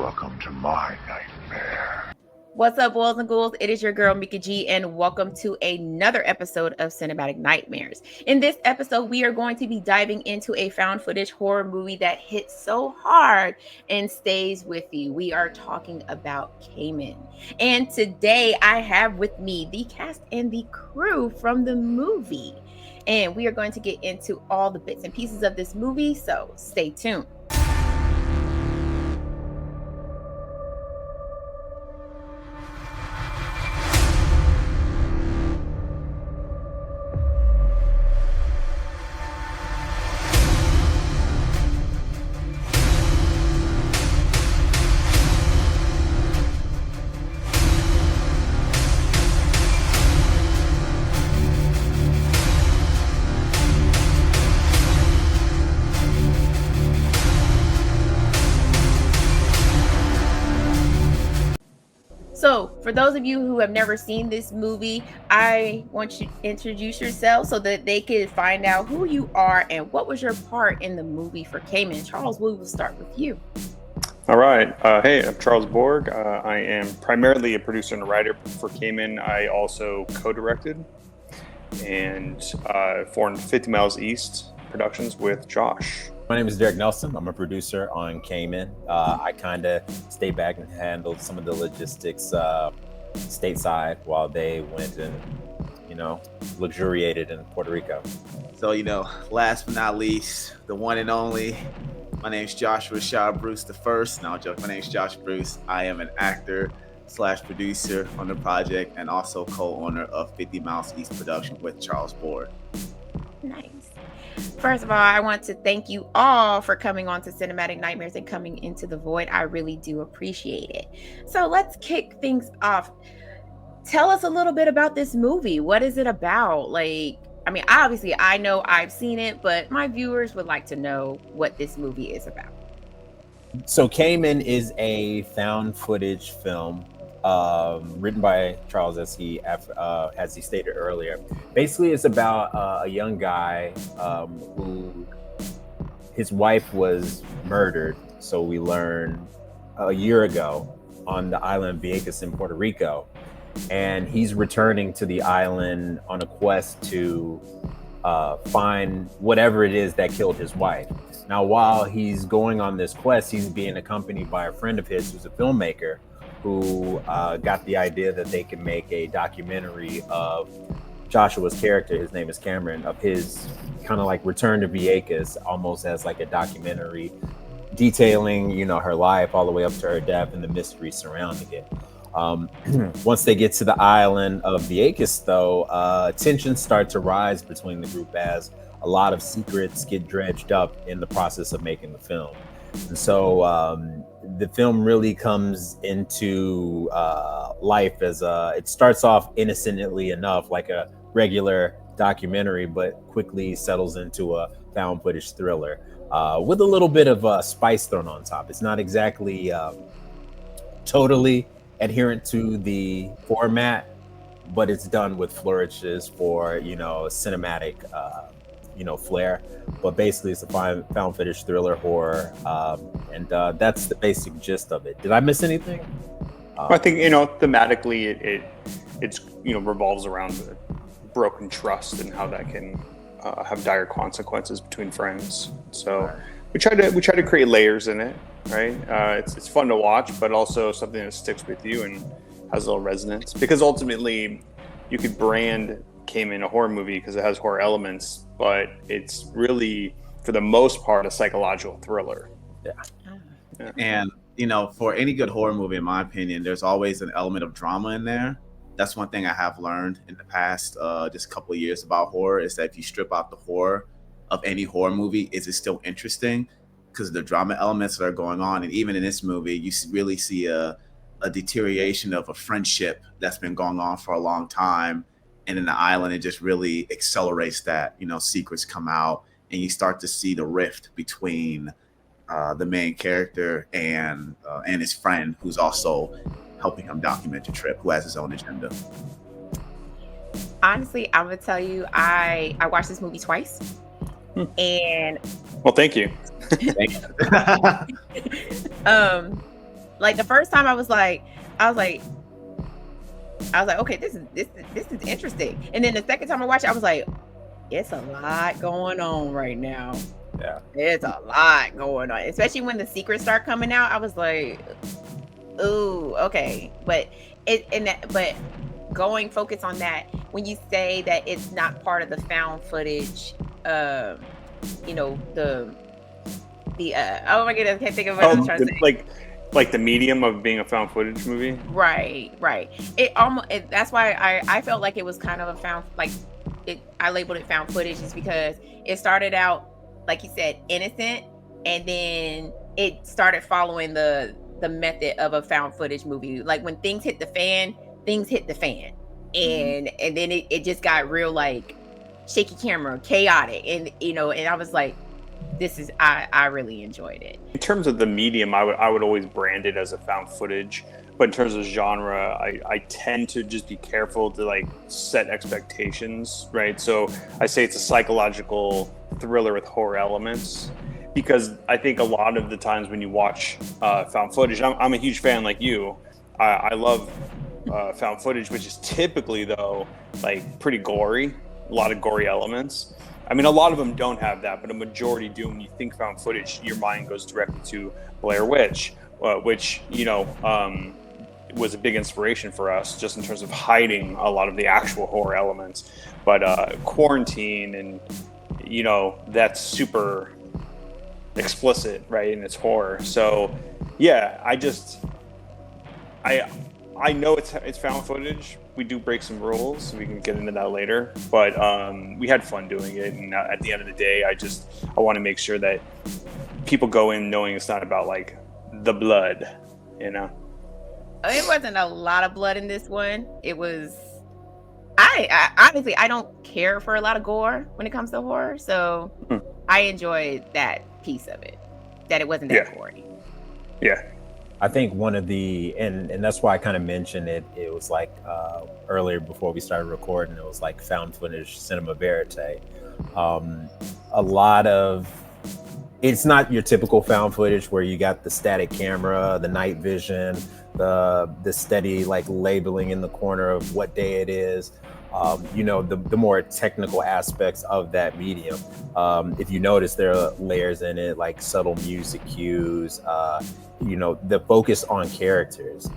Welcome to my nightmare. What's up, boys and ghouls? It is your girl, Mika G, and welcome to another episode of Cinematic Nightmares. In this episode, we are going to be diving into a found footage horror movie that hits so hard and stays with you. We are talking about CAIMAN. And today, I have with me the cast and the crew from the movie. And we are going to get into all the bits and pieces of this movie, so stay tuned. So, for those of you who have never seen this movie, I want you to introduce yourself so that they can find out who you are and what was your part in the movie for CAIMAN. Charles, we will start with you. All right. Hey, I'm Charles Borg. I am primarily a producer and a writer for CAIMAN. I also co-directed and formed 50 Miles East Productions with Josh. My name is Derek Nelson. I'm a producer on CAIMAN. I kind of stayed back and handled some of the logistics stateside while they went and, luxuriated in Puerto Rico. So, last but not least, the one and only, my name's Joshua Shaw Bruce the First. No, joke. My name's Josh Bruce. I am an actor / producer on the project and also co-owner of 50 Miles East Production with Charles Borg. Nice. First of all, I want to thank you all for coming on to Cinematic Nightmares and coming into the void. I really do appreciate it. So let's kick things off. Tell us a little bit about this movie. What is it about? Obviously, I know I've seen it, but my viewers would like to know what this movie is about. So CAIMAN is a found footage film written by Charles, as he stated earlier. Basically, it's about a young guy who his wife was murdered. So we learn a year ago on the island Vieques in Puerto Rico, and he's returning to the island on a quest to find whatever it is that killed his wife. Now, while he's going on this quest, he's being accompanied by a friend of his who's a filmmaker, who got the idea that they can make a documentary of Joshua's character, his name is Cameron, of his kind of like return to Vieques, almost as like a documentary detailing, her life all the way up to her death and the mystery surrounding it. Once they get to the island of Vieques, though, tensions start to rise between the group as a lot of secrets get dredged up in the process of making the film. And so the film really comes into life as it starts off innocently enough, like a regular documentary, but quickly settles into a found footage thriller with a little bit of spice thrown on top. It's not exactly totally adherent to the format, but it's done with flourishes for, cinematic flair. But basically it's a found footage thriller horror, and that's the basic gist of it. Did I miss anything? I think thematically it's revolves around the broken trust and how that can have dire consequences between friends. So we try to create layers in it, right? It's fun to watch, but also something that sticks with you and has a little resonance, because ultimately you could brand CAIMAN a horror movie because it has horror elements, but it's really, for the most part, a psychological thriller. Yeah. And for any good horror movie, in my opinion, there's always an element of drama in there. That's one thing I have learned in the past just a couple of years about horror, is that if you strip out the horror of any horror movie, is it still interesting? Because the drama elements that are going on, and even in this movie, you really see a deterioration of a friendship that's been going on for a long time. And in the island, it just really accelerates that. Secrets come out, and you start to see the rift between the main character and his friend, who's also helping him document the trip, who has his own agenda. Honestly, I'm gonna tell you, I watched this movie twice, and well, thank you. Thank you. Like the first time I was like, okay, this is interesting. And then the second time I watched it, I was like, it's a lot going on right now. Yeah. It's a lot going on, especially when the secrets start coming out. I was like, ooh, okay. But going focus on that, when you say that it's not part of the found footage, you know, the oh my goodness, I can't think of what I was trying to say. Like the medium of being a found footage movie. Right. It almost that's why I felt like it was kind of a found, like I labeled it found footage is because it started out, like you said, innocent, and then it started following the method of a found footage movie. Like when things hit the fan, and then it just got real, like shaky camera, chaotic, and you know, and I was like, this is I really enjoyed it. In terms of the medium, I would always brand it as a found footage. But in terms of genre, I tend to just be careful to like set expectations, right? So I say it's a psychological thriller with horror elements, because I think a lot of the times when you watch found footage, I'm a huge fan like you. I love found footage, which is typically though like pretty gory, a lot of gory elements. I mean, a lot of them don't have that, but a majority do. When you think found footage, your mind goes directly to Blair Witch, which, you know, was a big inspiration for us just in terms of hiding a lot of the actual horror elements. But Quarantine, and, you know, that's super explicit, right, in its horror. So, yeah, I know it's found footage. We do break some rules, so we can get into that later. But we had fun doing it, and at the end of the day, I want to make sure that people go in knowing it's not about like the blood, you know. It wasn't a lot of blood in this one. It was. I honestly, I don't care for a lot of gore when it comes to horror, so I enjoyed that piece of it. That it wasn't that gory. Yeah. I think one of the, and that's why I kind of mentioned it, it was like earlier before we started recording, it was like found footage cinema verite. A lot of, it's not your typical found footage where you got the static camera, the night vision, the steady like labeling in the corner of what day it is. You know, the more technical aspects of that medium. If you notice, there are layers in it, like subtle music cues, you know, the focus on characters.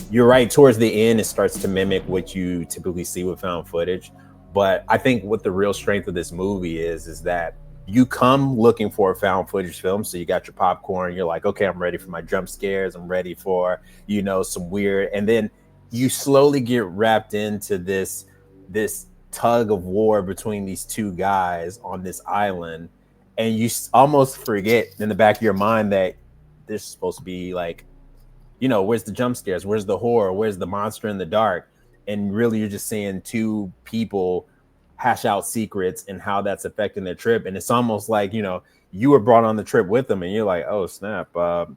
You're right, towards the end, it starts to mimic what you typically see with found footage. But I think what the real strength of this movie is that you come looking for a found footage film. So you got your popcorn, you're like, okay, I'm ready for my jump scares. I'm ready for, you know, some weird, and then you slowly get wrapped into this tug of war between these two guys on this island, and you almost forget in the back of your mind that there's supposed to be like, you know, where's the jump scares, where's the horror, where's the monster in the dark, and really you're just seeing two people hash out secrets and how that's affecting their trip. And it's almost like, you know, you were brought on the trip with them and you're like, oh snap,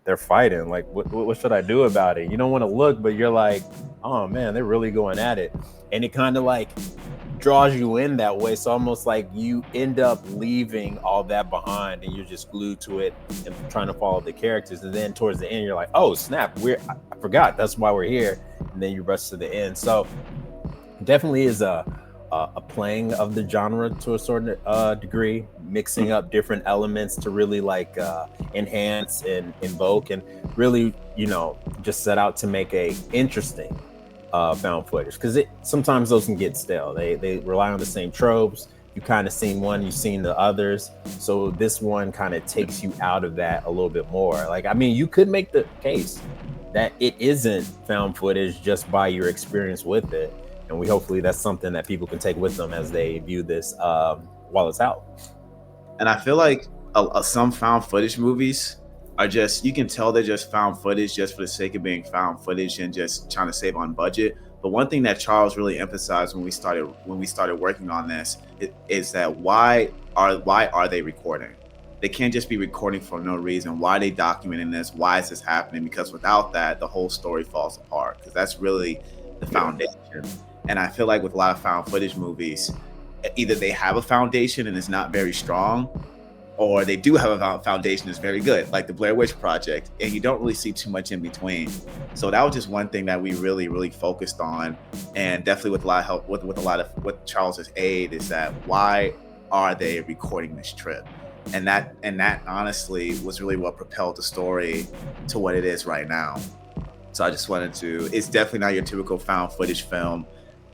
they're fighting, like what should I do about it? You don't want to look, but you're like, oh man, they're really going at it. And it kind of like draws you in that way. So almost like you end up leaving all that behind and you're just glued to it and trying to follow the characters. And then towards the end, you're like, oh snap, I forgot, that's why we're here. And then you rush to the end. So definitely is a playing of the genre to a certain degree, mixing up different elements to really like enhance and invoke and really, you know, just set out to make a interesting found footage, because sometimes those can get stale. They rely on the same tropes. You kind of seen one, you've seen the others. So this one kind of takes you out of that a little bit more. Like, I mean, you could make the case that it isn't found footage just by your experience with it. And hopefully that's something that people can take with them as they view this while it's out. And I feel like some found footage movies are just, you can tell they're just found footage just for the sake of being found footage and just trying to save on budget. But one thing that Charles really emphasized when we started working on this is that why are they recording? They can't just be recording for no reason. Why are they documenting this? Why is this happening? Because without that, the whole story falls apart, because that's really the foundation. And I feel like with a lot of found footage movies, either they have a foundation and it's not very strong, or they do have a foundation that's very good, like the Blair Witch Project, and you don't really see too much in between. So that was just one thing that we really focused on, and definitely with a lot of help with with Charles's aid, is that why are they recording this trip? And that honestly was really what propelled the story to what it is right now. So I just wanted to, it's definitely not your typical found footage film.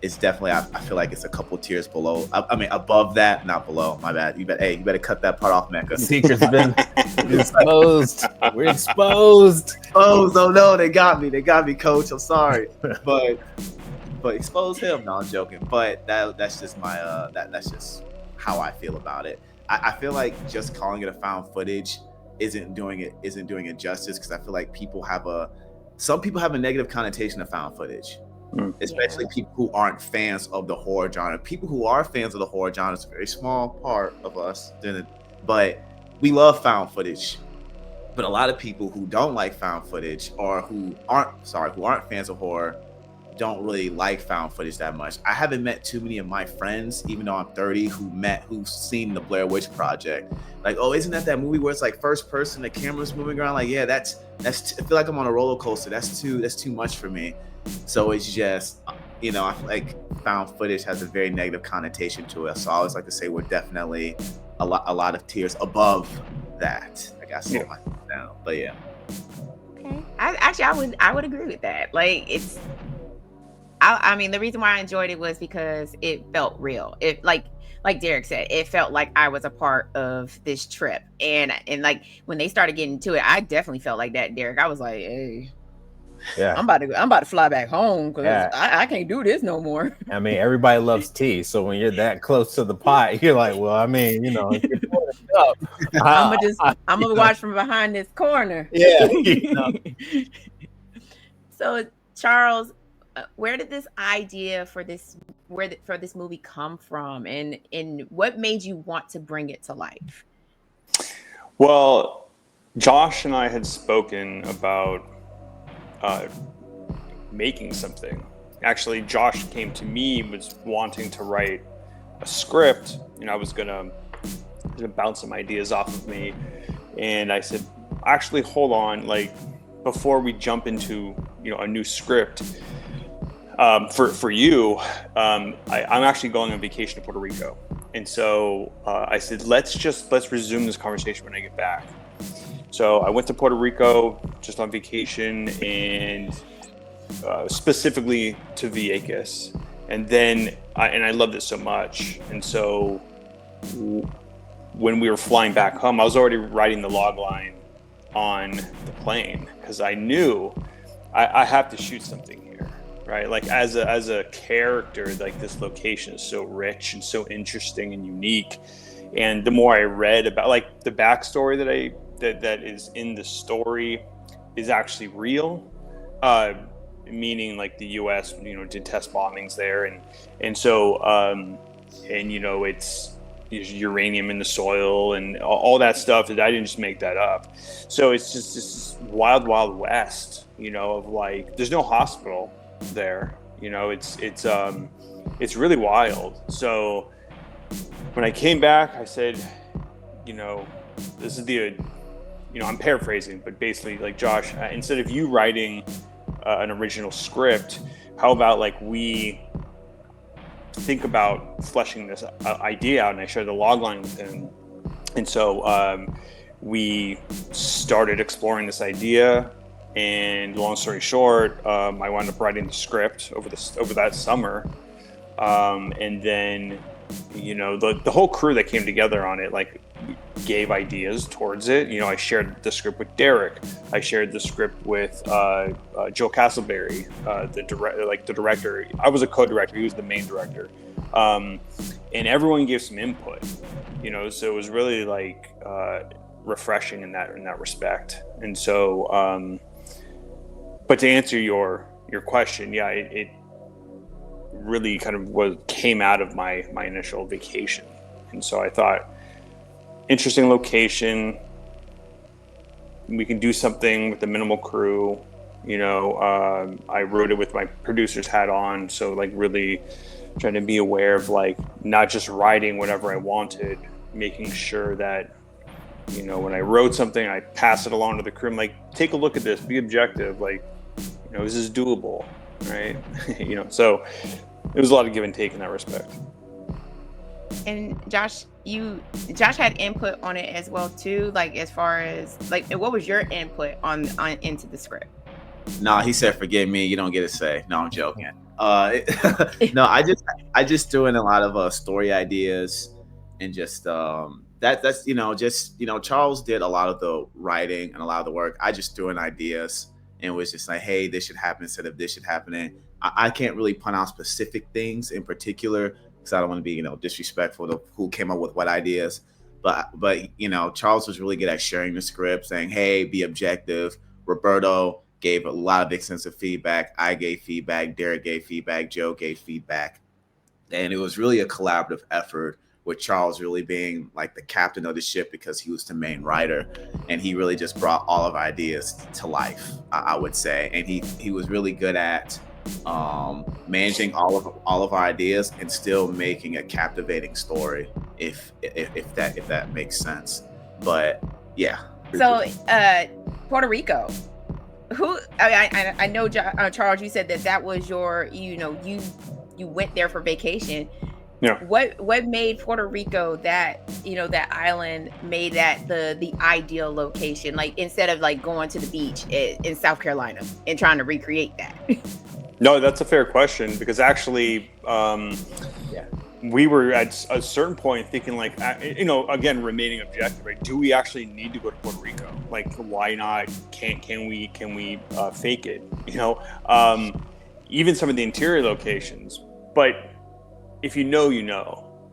It's definitely, I feel like it's a couple tiers below. I mean, above that, not below. My bad. You better cut that part off, Mecca. Secret's been exposed. We're exposed. Oh no, they got me, coach. I'm sorry. But expose him. No, I'm joking. But that's just my that's just how I feel about it. I feel like just calling it a found footage isn't doing it justice, because I feel like some people have a negative connotation of found footage, especially people who aren't fans of the horror genre. People who are fans of the horror genre is a very small part of us, but we love found footage. But a lot of people who don't like found footage, or who aren't fans of horror, don't really like found footage that much. I haven't met too many of my friends, even though I'm 30, who've seen the Blair Witch Project. Like, oh, isn't that movie where it's like first person, the camera's moving around? Like, yeah, that's I feel like I'm on a roller coaster. That's too much for me. So it's just, I feel like found footage has a very negative connotation to it. So I always like to say we're definitely a lot of tiers above that. I got so much now, but yeah. Okay, I would agree with that. Like, it's. I mean, the reason why I enjoyed it was because it felt real. It like Derek said, it felt like I was a part of this trip. And like when they started getting to it, I definitely felt like that, Derek. I was like, hey, yeah, I'm about to fly back home, because I can't do this no more. I mean, everybody loves tea, so when you're that close to the pot, you're like, well, I mean, I'm gonna watch from behind this corner. Yeah. So, Charles, where did this idea for this movie come from, and what made you want to bring it to life? Well, Josh and I had spoken about making something. Actually, Josh came to me, was wanting to write a script, and I was gonna bounce some ideas off of me, and I said, actually, hold on, like, before we jump into a new script. For you, I'm actually going on vacation to Puerto Rico, and so I said, let's resume this conversation when I get back. So I went to Puerto Rico just on vacation, and specifically to Vieques, and then I loved it so much, and so when we were flying back home, I was already writing the log line on the plane, because I knew I have to shoot something here. Right, like as a character, like this location is so rich and so interesting and unique. And the more I read about, like, the backstory that is in the story is actually real, meaning like the U.S. did test bombings there, and so it's uranium in the soil and all that stuff. That I didn't just make that up. So it's just this wild west, of like, there's no hospital there, it's really wild. So when I came back, I said, this is I'm paraphrasing, but basically, like, Josh, instead of you writing an original script, how about, like, we think about fleshing this idea out? And I shared the log line with him, and so we started exploring this idea. And long story short, I wound up writing the script over that summer, and then the whole crew that came together on it, like, gave ideas towards it. I shared the script with Derek. I shared the script with Joe Castleberry, the director. I was a co-director. He was the main director, and everyone gave some input. So it was really like refreshing in that respect. And so. But to answer your question, yeah, it really kind of came out of my initial vacation. And so I thought, interesting location, we can do something with the minimal crew. I wrote it with my producer's hat on, so, like, really trying to be aware of, like, not just writing whatever I wanted, making sure that You know, when I wrote something, I pass it along to the crew. I'm like, take a look at this, be objective. Like, you know, is this doable, right? You know, so it was a lot of give and take in that respect. And Josh had input on it as well too. Like, as far as like, what was your input on into the script? No, he said, "Forgive me, you don't get a say." No, I'm joking. No, I just threw in a lot of story ideas and just that's Charles did a lot of the writing and a lot of the work. I just threw in ideas and was just like, hey, this should happen instead of this should happen. And I can't really point out specific things in particular because I don't want to be disrespectful to who came up with what ideas. But Charles was really good at sharing the script, saying, hey, be objective. Roberto gave a lot of extensive feedback. I gave feedback. Derek gave feedback. Joe gave feedback. And it was really a collaborative effort with Charles really being like the captain of the ship because he was the main writer. And he really just brought all of our ideas to life, I would say. And he was really good at managing all of our ideas and still making a captivating story, if that makes sense. But yeah. So Puerto Rico. I know, Charles, you said that was your, you went there for vacation. Yeah. What made Puerto Rico that island made that the ideal location? Like, instead of like going to the beach in South Carolina and trying to recreate that. No, that's a fair question because actually, we were at a certain point thinking like, again, remaining objective, right? Do we actually need to go to Puerto Rico? Like, why not? Can we fake it? Even some of the interior locations, but if you know,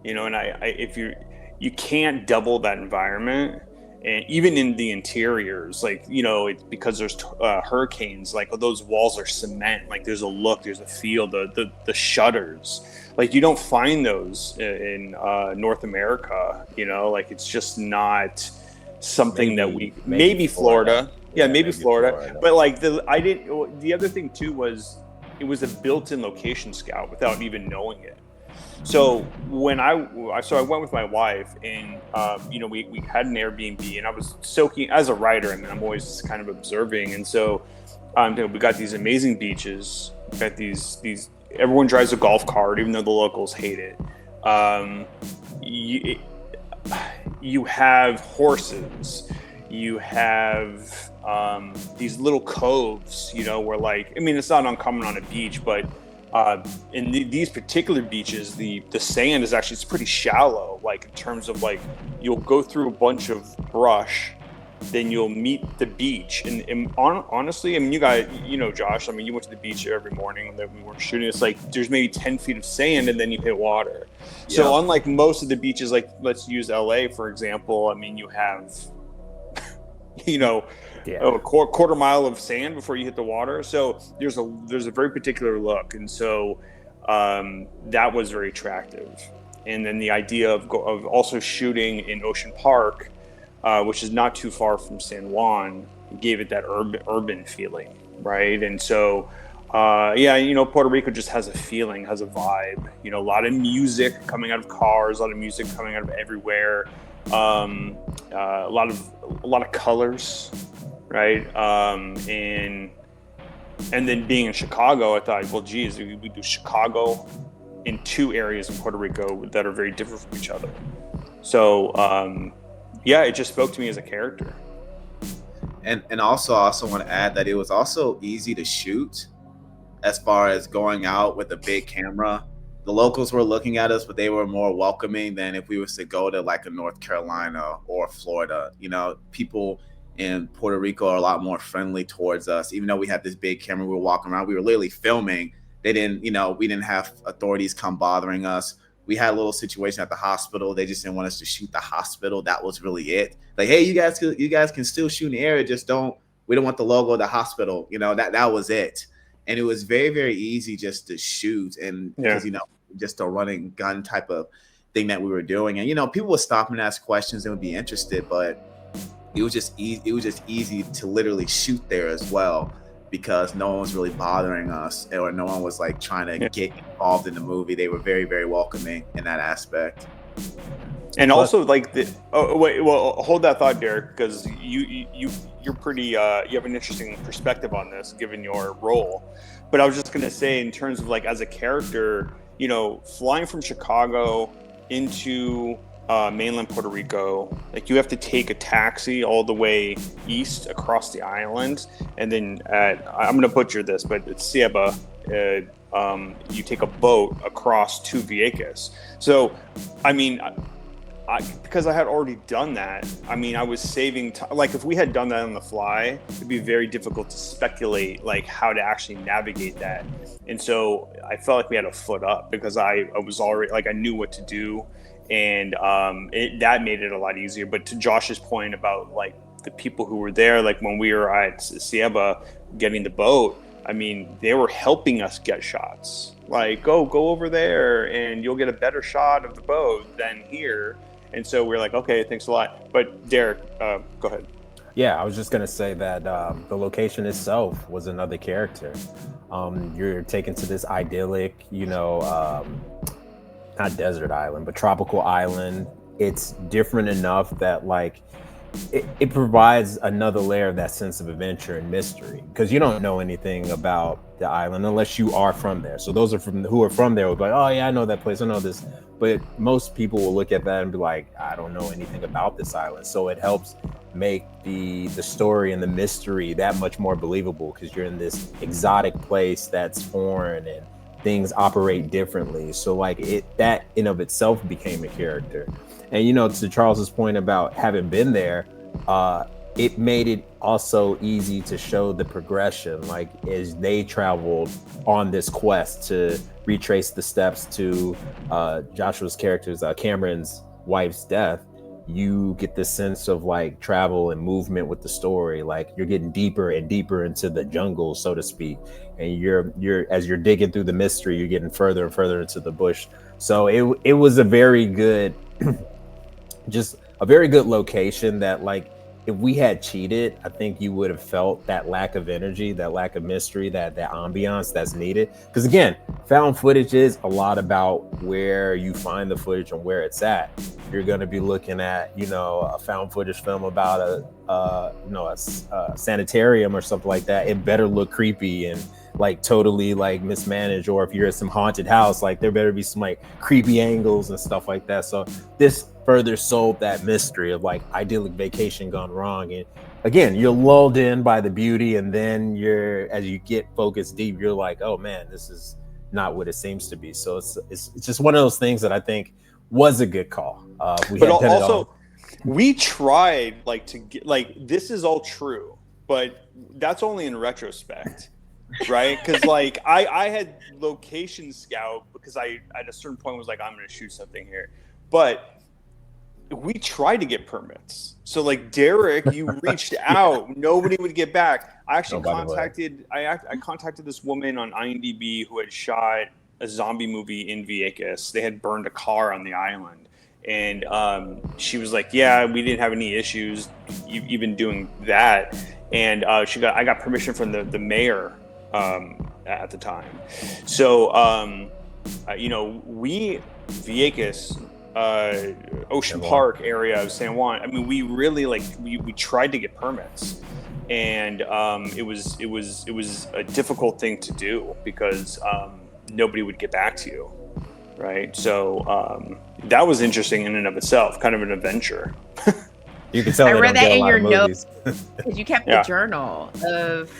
and if you can't double that environment. And even in the interiors, like, it's because there's hurricanes, like those walls are cement, like there's a look, there's a feel, the shutters, like you don't find those in North America, like it's just not something that maybe Florida. Yeah, maybe Florida. But like the other thing too was it was a built-in location scout without even knowing it. So when I went with my wife and, we had an Airbnb and I was soaking as a writer. I mean, I'm always kind of observing. And so we got these amazing beaches. We got these everyone drives a golf cart, even though the locals hate it. You have horses. You have these little coves, where like, I mean, it's not uncommon on a beach, but in these particular beaches, the sand is actually, it's pretty shallow, like in terms of like, you'll go through a bunch of brush, then you'll meet the beach. And honestly, I mean, you guys, Josh, I mean, you went to the beach every morning when we were shooting. It's like, there's maybe 10 feet of sand and then you hit water. Yeah. So unlike most of the beaches, like let's use LA, for example, I mean, you have, a quarter mile of sand before you hit the water. So there's a very particular look. And so that was very attractive. And then the idea of also shooting in Ocean Park, which is not too far from San Juan, gave it that urban feeling, right? And so, Puerto Rico just has a feeling, has a vibe. A lot of music coming out of cars, a lot of music coming out of everywhere. A lot of colors, right? And then being in Chicago, I thought, well, geez, we do Chicago in two areas in Puerto Rico that are very different from each other. So, it just spoke to me as a character. And also, I also want to add that it was also easy to shoot as far as going out with a big camera. The locals were looking at us, but they were more welcoming than if we was to go to like a North Carolina or Florida. People in Puerto Rico are a lot more friendly towards us. Even though we had this big camera, we were walking around, we were literally filming. They didn't, we didn't have authorities come bothering us. We had a little situation at the hospital. They just didn't want us to shoot the hospital. That was really it. Like, hey, you guys can still shoot in the area. We don't want the logo of the hospital. That was it. And it was very, very easy just to shoot. And because, just a running gun type of thing that we were doing. And, people would stop and ask questions and would be interested, but it was just easy to literally shoot there as well, because no one was really bothering us or no one was like trying to get involved in the movie. They were very, very welcoming in that aspect. And also, like, hold that thought, Derek, because you're pretty you have an interesting perspective on this, given your role. But I was just gonna say, in terms of like as a character, you know, flying from Chicago into mainland Puerto Rico, like you have to take a taxi all the way east across the island, and then I'm gonna butcher this, but it's Ceiba. You take a boat across to Vieques. So, I mean. Because I had already done that, I mean, I was saving time. Like, if we had done that on the fly, it'd be very difficult to speculate, like, how to actually navigate that. And so I felt like we had a foot up because I was already, like, I knew what to do. And that made it a lot easier. But to Josh's point about, like, the people who were there, like, when we were at Ceiba getting the boat, I mean, they were helping us get shots. Like, go over there and you'll get a better shot of the boat than here. And so we're like, okay, thanks a lot. But Derek, go ahead. Yeah, I was just going to say that the location itself was another character. You're taken to this idyllic, you know, not desert island, but tropical island. It's different enough that, like, it provides another layer of that sense of adventure and mystery, because you don't know anything about the island unless you are from there. So those who are from there will be like, oh yeah, I know that place, I know this. But most people will look at that and be like, I don't know anything about this island. So it helps make the story and the mystery that much more believable, because you're in this exotic place that's foreign and things operate differently. So like that in of itself became a character. And, you know, to Charles's point about having been there, it made it also easy to show the progression, like as they traveled on this quest to retrace the steps to Joshua's character's, Cameron's wife's death. You get this sense of like travel and movement with the story. Like you're getting deeper and deeper into the jungle, so to speak. And you're as you're digging through the mystery, you're getting further and further into the bush. So it was a very good just a very good location that, like, if we had cheated, I think you would have felt that lack of energy, that lack of mystery, that ambiance that's needed. Because again, found footage is a lot about where you find the footage and where it's at. You're going to be looking at, you know, a found footage film about a sanitarium or something like that. It better look creepy and like totally like mismanaged. Or if you're at some haunted house, like there better be some like creepy angles and stuff like that. So this further sold that mystery of like idyllic vacation gone wrong. And again, you're lulled in by the beauty, and then as you get focused deep, you're like, oh man, this is not what it seems to be. So it's just one of those things that I think was a good call. We tried like to get, like, this is all true, but that's only in retrospect. Right, because like I had location scout because I at a certain point was like, I'm gonna shoot something here, but we tried to get permits. So like Derek, you reached out, nobody would get back. I actually contacted this woman on IMDb who had shot a zombie movie in Vieques. They had burned a car on the island, and she was like, yeah, we didn't have any issues even doing that. And I got permission from the mayor at the time. So you know, Vieques, Ocean Park area of San Juan, I mean, we really like we tried to get permits, and it was a difficult thing to do because nobody would get back to you, right? So that was interesting in and of itself, kind of an adventure. You can tell I read that in your notes because you kept Yeah. the journal of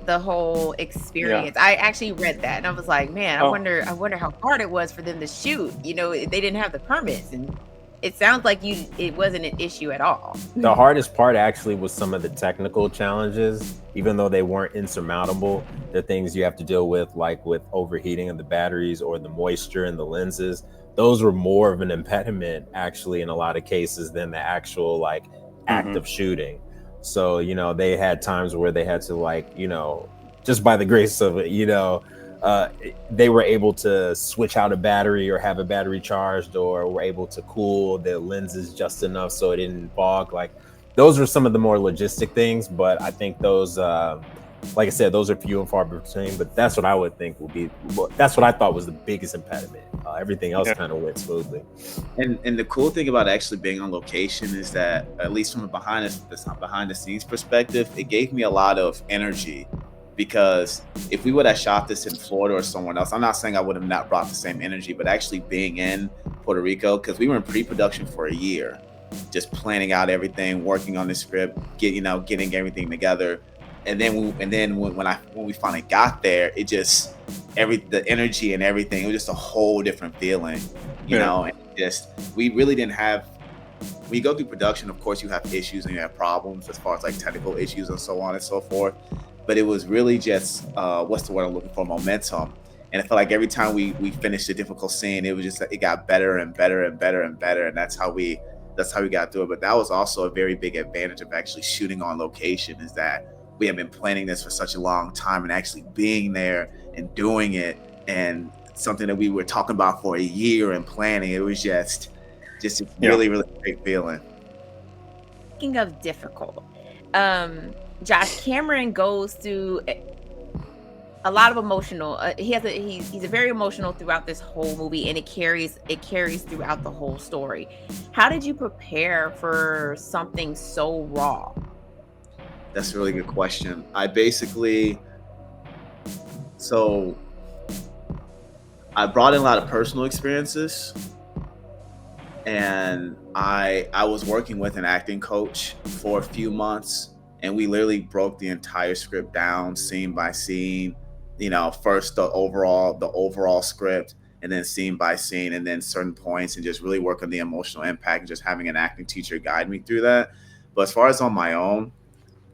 the whole experience. Yeah. I actually read that and I was like, man, I wonder how hard it was for them to shoot. You know, they didn't have the permits, and it sounds like it wasn't an issue at all. The hardest part actually was some of the technical challenges, even though they weren't insurmountable. The things you have to deal with, like with overheating of the batteries or the moisture in the lenses, those were more of an impediment actually in a lot of cases than the actual like act of shooting. So, you know, they had times where they had to, like, you know, just by the grace of it, you know, they were able to switch out a battery or have a battery charged, or were able to cool the lenses just enough so it didn't fog. Like, those were some of the more logistic things, but I think those like I said, those are few and far between, but that's what I would think will be, that's what I thought was the biggest impediment. Everything else kind of went smoothly. And the cool thing about actually being on location is that, at least from a behind the scenes perspective, it gave me a lot of energy, because if we would have shot this in Florida or somewhere else, I'm not saying I would have not brought the same energy, but actually being in Puerto Rico, because we were in pre-production for a year, just planning out everything, working on the script, getting everything together. And then when we finally got there, it just the energy and everything, it was just a whole different feeling, you know. And just, we really didn't have, when you go through production, of course you have issues and you have problems as far as like technical issues and so on and so forth, but it was really just what's the word I'm looking for, momentum. And I felt like every time we finished a difficult scene, it was just like, it got better and better and better and better, and that's how we got through it. But that was also a very big advantage of actually shooting on location, is that we have been planning this for such a long time, and actually being there and doing it, and something that we were talking about for a year and planning, it was just a really, really great feeling. Speaking of difficult, Josh, Cameron goes through a lot of emotional. He's a very emotional throughout this whole movie, and it carries throughout the whole story. How did you prepare for something so raw? That's a really good question. I brought in a lot of personal experiences, and I was working with an acting coach for a few months, and we literally broke the entire script down scene by scene. You know, first the overall script, and then scene by scene, and then certain points, and just really work on the emotional impact, and just having an acting teacher guide me through that. But as far as on my own,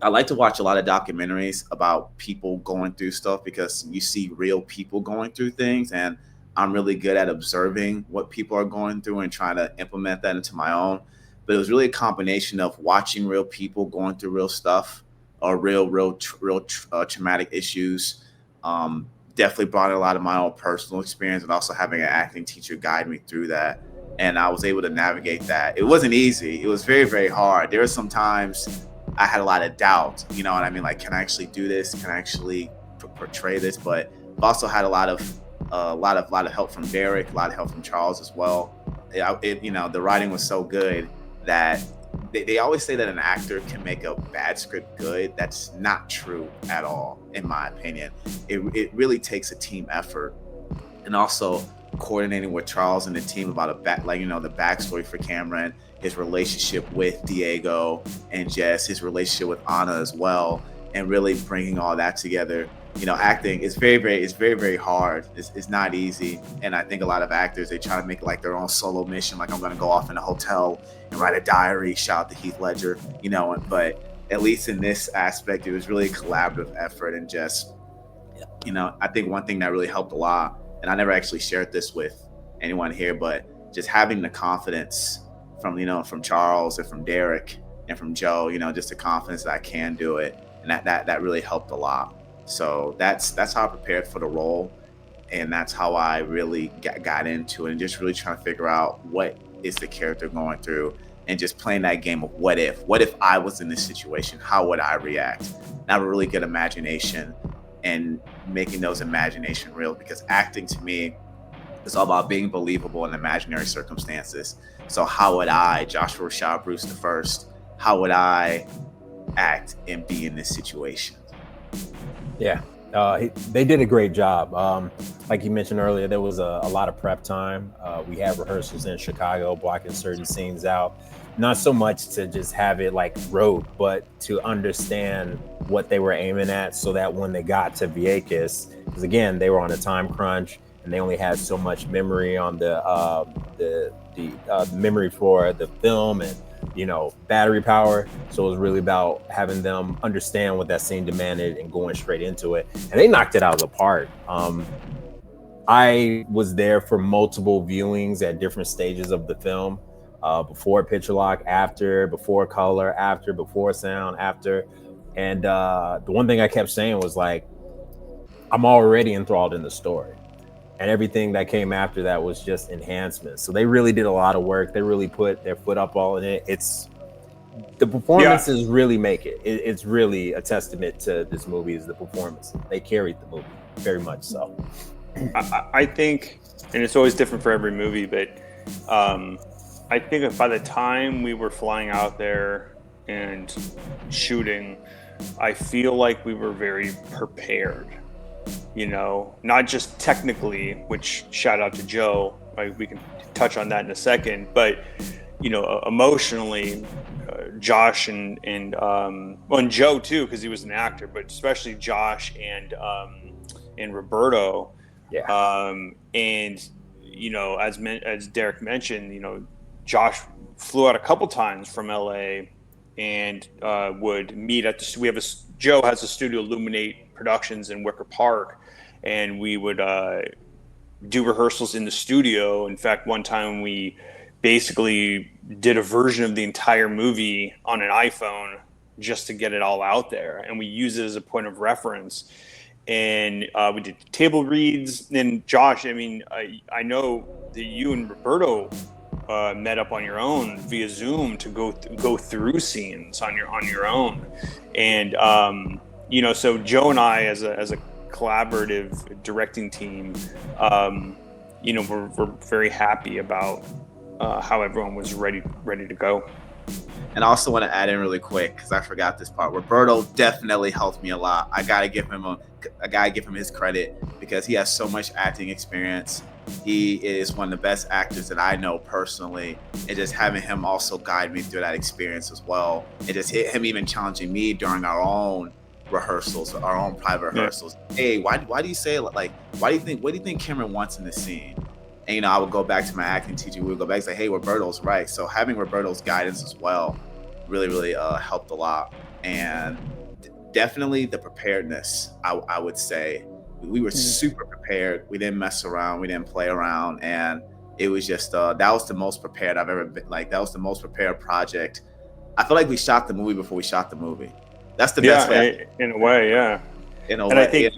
I like to watch a lot of documentaries about people going through stuff, because you see real people going through things, and I'm really good at observing what people are going through and trying to implement that into my own. But it was really a combination of watching real people going through real stuff, or real traumatic issues. Definitely brought in a lot of my own personal experience, and also having an acting teacher guide me through that. And I was able to navigate that. It wasn't easy. It was very, very hard. There were some times I had a lot of doubt, you know what I mean? Like, can I actually do this? Can I actually portray this? But I've also had a lot of help from Derek, a lot of help from Charles as well. The writing was so good that they always say that an actor can make a bad script good. That's not true at all, in my opinion. It really takes a team effort, and also coordinating with Charles and the team about the backstory for Cameron, his relationship with Diego, and just his relationship with Anna as well, and really bringing all that together. You know, acting is very, very hard. It's not easy, and I think a lot of actors, they try to make it like their own solo mission. Like, I'm going to go off in a hotel and write a diary. Shout out to Heath Ledger, you know. But at least in this aspect, it was really a collaborative effort, and just, you know, I think one thing that really helped a lot, and I never actually shared this with anyone here, but just having the confidence from Charles and from Derek and from Joe, you know, just the confidence that I can do it, and that really helped a lot. So that's how I prepared for the role, and that's how I really got into it, and just really trying to figure out what is the character going through, and just playing that game of what if I was in this situation, how would I react? And I have a really good imagination, and making those imagination real, because acting to me is all about being believable in imaginary circumstances. So how would I, Joshua Rashad Bruce the First, how would I act and be in this situation? Yeah, they did a great job. Like you mentioned earlier, there was a lot of prep time. We had rehearsals in Chicago, blocking certain scenes out. Not so much to just have it like rote, but to understand what they were aiming at, so that when they got to Vieques, because again, they were on a time crunch, and they only had so much memory on the memory for the film, and, you know, battery power. So it was really about having them understand what that scene demanded and going straight into it. And they knocked it out of the park. I was there for multiple viewings at different stages of the film, before picture lock, after, before color, after, before sound, after. And the one thing I kept saying was, like, I'm already enthralled in the story. And everything that came after that was just enhancements. So they really did a lot of work. They really put their foot up all in it. the performances really make it. It's really a testament to this movie is the performance. They carried the movie very much so. I think, and it's always different for every movie, but I think that by the time we were flying out there and shooting, I feel like we were very prepared, you know, not just technically, which shout out to Joe, like we can touch on that in a second, but, you know, emotionally, Josh and Joe too, because he was an actor, but especially Josh and Roberto. Yeah. And, you know, as Derek mentioned, you know, Josh flew out a couple times from LA and would meet at Joe has a studio, Illuminate Productions in Wicker Park, and we would do rehearsals in the studio. In fact, one time we basically did a version of the entire movie on an iPhone just to get it all out there, and we use it as a point of reference. And we did table reads. And Josh, I mean, I know that you and Roberto met up on your own via Zoom to go through scenes on your own. And you know, so Joe and I, as a collaborative directing team, you know, we're very happy about how everyone was ready to go. And I also want to add in really quick, because I forgot this part. Roberto definitely helped me a lot. I gotta give him his credit, because he has so much acting experience. He is one of the best actors that I know personally, and just having him also guide me through that experience as well. And just him even challenging me during our own rehearsals, our own private rehearsals. Yeah. Hey, why do you say, like, what do you think Cameron wants in this scene? And, you know, I would go back to my acting teacher. We would go back and say, hey, Roberto's right. So having Roberto's guidance as well really helped a lot. And definitely the preparedness, I would say. We were super prepared. We didn't mess around. We didn't play around. And it was just, that was the most prepared I've ever been. Like, that was the most prepared project. I feel like we shot the movie before we shot the movie. That's the best way. In a way, yeah. In a way. I think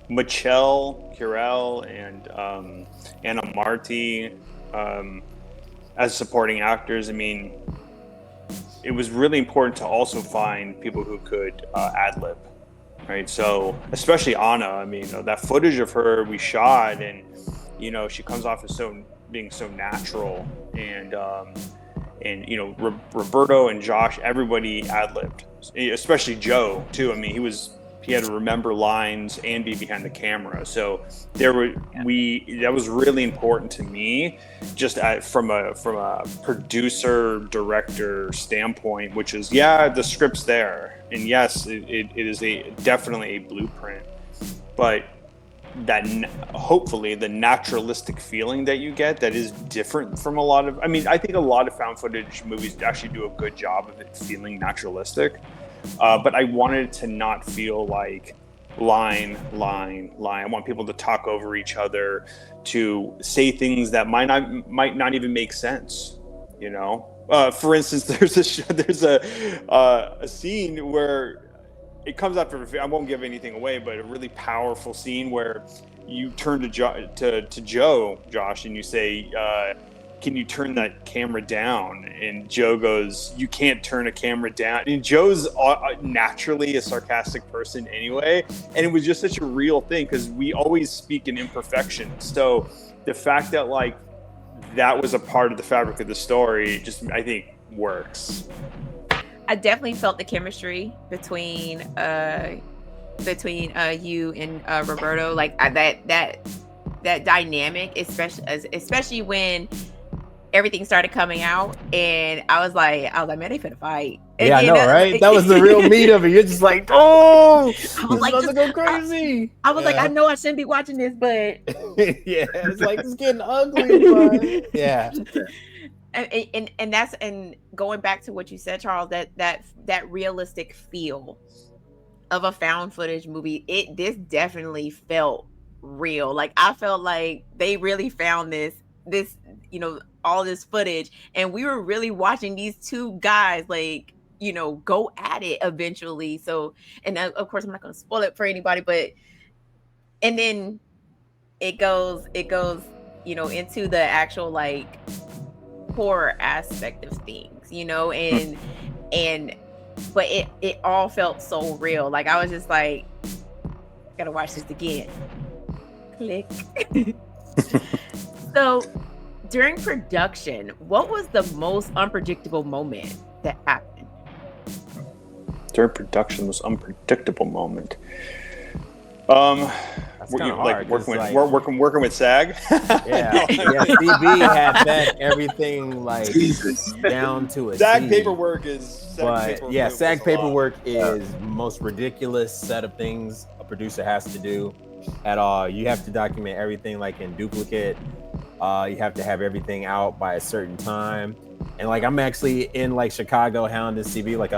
Michelle, Curel, and Anna Marti as supporting actors, I mean, it was really important to also find people who could ad-lib, right? So especially Anna, I mean, that footage of her we shot, and, you know, she comes off as being so natural, and you know, Roberto and Josh, everybody ad-libbed, especially Joe too. I mean, he had to remember lines and be behind the camera. So that was really important to me, just from a producer director standpoint, which is, the script's there, and yes, it is definitely a blueprint, but that hopefully the naturalistic feeling that you get, that is different from a lot of, I mean, I think a lot of found footage movies actually do a good job of it feeling naturalistic. But I wanted it to not feel like line. I want people to talk over each other, to say things that might not even make sense, you know? For instance, there's a scene where it comes after, I won't give anything away, but a really powerful scene where you turn to Joe, Josh, and you say, can you turn that camera down? And Joe goes, you can't turn a camera down. And Joe's naturally a sarcastic person anyway. And it was just such a real thing, because we always speak in imperfections. So the fact that, like, that was a part of the fabric of the story, just, I think, works. I definitely felt the chemistry between you and Roberto, like that dynamic, especially when everything started coming out, and I was like, man, they finna fight. And I know, right? That was the real meat of it. You're just like, oh, I was like, to go crazy. I was like, I know I shouldn't be watching this, but it's like, it's getting ugly, but yeah. And going back to what you said, Charles, that realistic feel of a found footage movie, this definitely felt real. Like, I felt like they really found this, you know, all this footage, and we were really watching these two guys, like, you know, go at it eventually. So, and of course I'm not going to spoil it for anybody, but, and then it goes, you know, into the actual, like, horror aspect of things, you know, and But it all felt so real. Like I was just like, gotta watch this again. Click. So during production, what was the most unpredictable moment that happened? During production, most unpredictable moment. Working with SAG. Yeah, CB had that everything like down to a SAG T. paperwork is. SAG paperwork is the most ridiculous set of things a producer has to do at all. You have to document everything like in duplicate. You have to have everything out by a certain time. And like I'm actually in like Chicago hounding CB like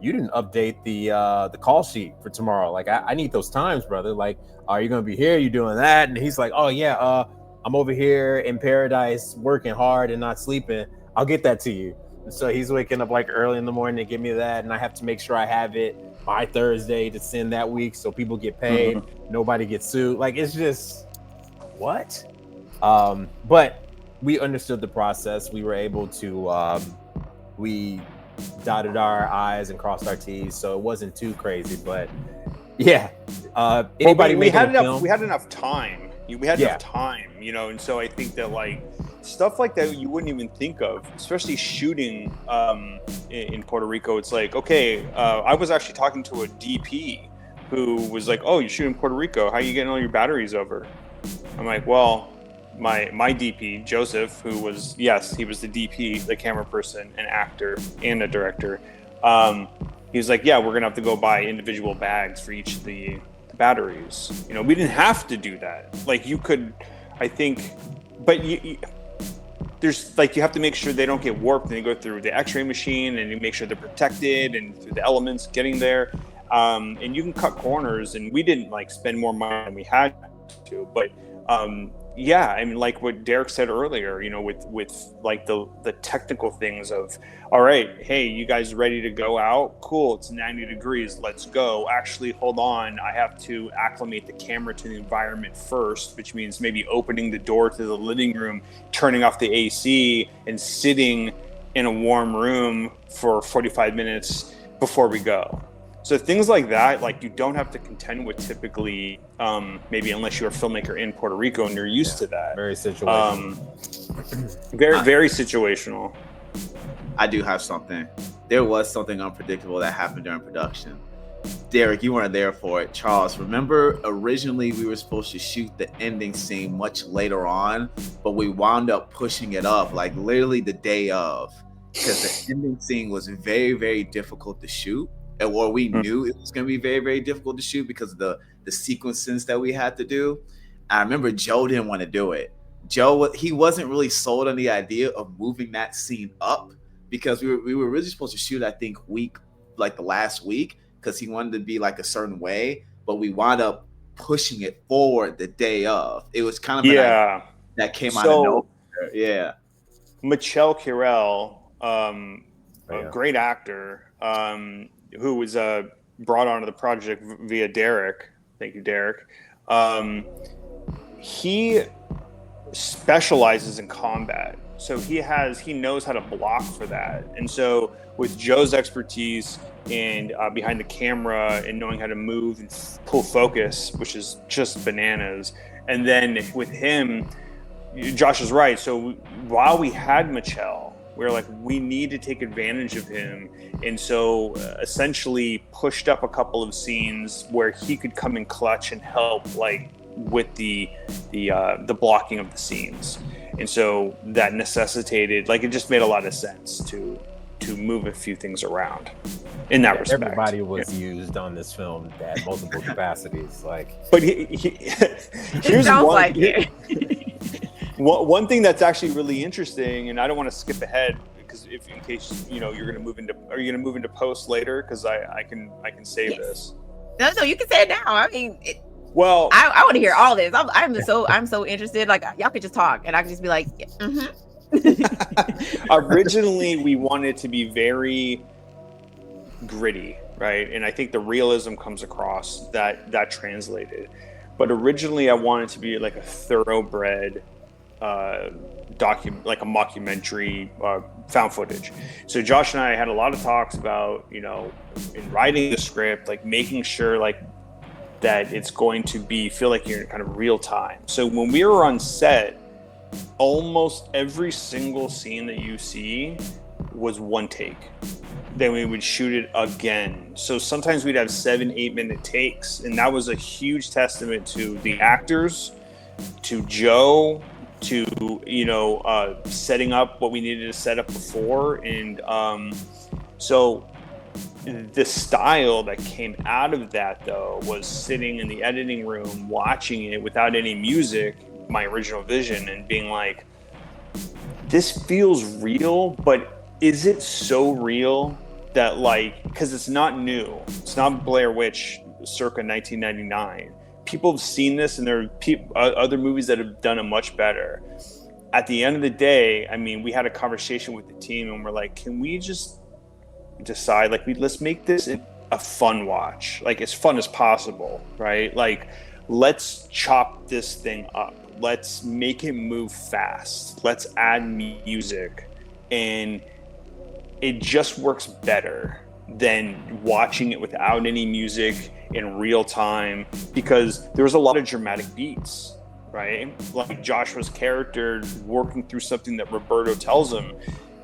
you didn't update the call sheet for tomorrow. Like I need those times, brother. Like, are you gonna be here? You doing that? And he's like, oh yeah, I'm over here in paradise working hard and not sleeping. I'll get that to you. And so he's waking up like early in the morning to give me that, and I have to make sure I have it by Thursday to send that week so people get paid, nobody gets sued. Like it's just what? But we understood the process. We were able to we dotted our I's and crossed our T's, so it wasn't too crazy. But yeah, anybody we had enough. film? We had enough time. We had enough time, and so I think that like stuff like that you wouldn't even think of, especially shooting in Puerto Rico. It's like, okay, I was actually talking to a DP who was like, "Oh, you shoot in Puerto Rico? How are you getting all your batteries over?" I'm like, "Well." My DP, Joseph, who was, yes, he was the DP, the camera person, an actor, and a director. He was like, yeah, we're going to have to go buy individual bags for each of the batteries. We didn't have to do that. Like you could, I think, but there's like, you have to make sure they don't get warped and they go through the x-ray machine and you make sure they're protected and through the elements getting there. And you can cut corners, and we didn't like spend more money than we had to, but, yeah, I mean, like what Derek said earlier, with like the technical things of, all right, hey, you guys ready to go out? Cool, it's 90 degrees, let's go. Actually, hold on, I have to acclimate the camera to the environment first, which means maybe opening the door to the living room, turning off the AC, and sitting in a warm room for 45 minutes before we go. So things like that, like you don't have to contend with typically, maybe unless you're a filmmaker in Puerto Rico and you're used to that. Very situational. Very situational. I do have something. There was something unpredictable that happened during production. Derek, you weren't there for it. Charles, remember originally we were supposed to shoot the ending scene much later on, but we wound up pushing it up like literally the day of, because the ending scene was very, very difficult to shoot. Or we knew it was going to be very, very difficult to shoot because of the sequences that we had to do. I remember Joe didn't want to do it. Joe, he wasn't really sold on the idea of moving that scene up because we were really supposed to shoot, I think, the last week, because he wanted to be like a certain way, but we wound up pushing it forward the day of. It was kind of that came out of nowhere. Yeah. Michelle Kirel, a great actor, who was brought onto the project via Derek. Thank you, Derek. He specializes in combat, so he knows how to block for that. And so with Joe's expertise and behind the camera and knowing how to move and pull focus, which is just bananas. And then with him, Josh is right. So while we had Michelle, we were like, we need to take advantage of him. And so essentially pushed up a couple of scenes where he could come in clutch and help like with the blocking of the scenes. And so that necessitated, like, it just made a lot of sense to move a few things around in that respect. Everybody was used on this film at multiple capacities. Like, but here's one thing that's actually really interesting, and I don't want to skip ahead because in case you're going to move into post later, because I can save this. No, you can say it now. I mean, well, I want to hear all this. I'm so interested. Like, y'all could just talk, and I could just be like, Originally, we wanted to be very gritty, right? And I think the realism comes across that translated. But originally, I wanted to be like a thoroughbred like a mockumentary found footage. So Josh and I had a lot of talks about, you know, in writing the script, like making sure like that it's going to feel like you're in kind of real time. So when we were on set, almost every single scene that you see was one take. Then we would shoot it again. So sometimes we'd have 7-8 minute takes, and that was a huge testament to the actors, to Joe, to, you know, setting up what we needed to set up before. And so the style that came out of that, though, was sitting in the editing room watching it without any music, my original vision, and being like, this feels real, but is it so real that, like, because it's not new, it's not Blair Witch circa 1999. People have seen this, and there are other movies that have done it much better. At the end of the day, I mean, we had a conversation with the team, and we're like, can we just decide, like, let's make this a fun watch, like as fun as possible, right? Like, let's chop this thing up. Let's make it move fast. Let's add music, and it just works better than watching it without any music in real time, because there was a lot of dramatic beats, right? Like Joshua's character working through something that Roberto tells him.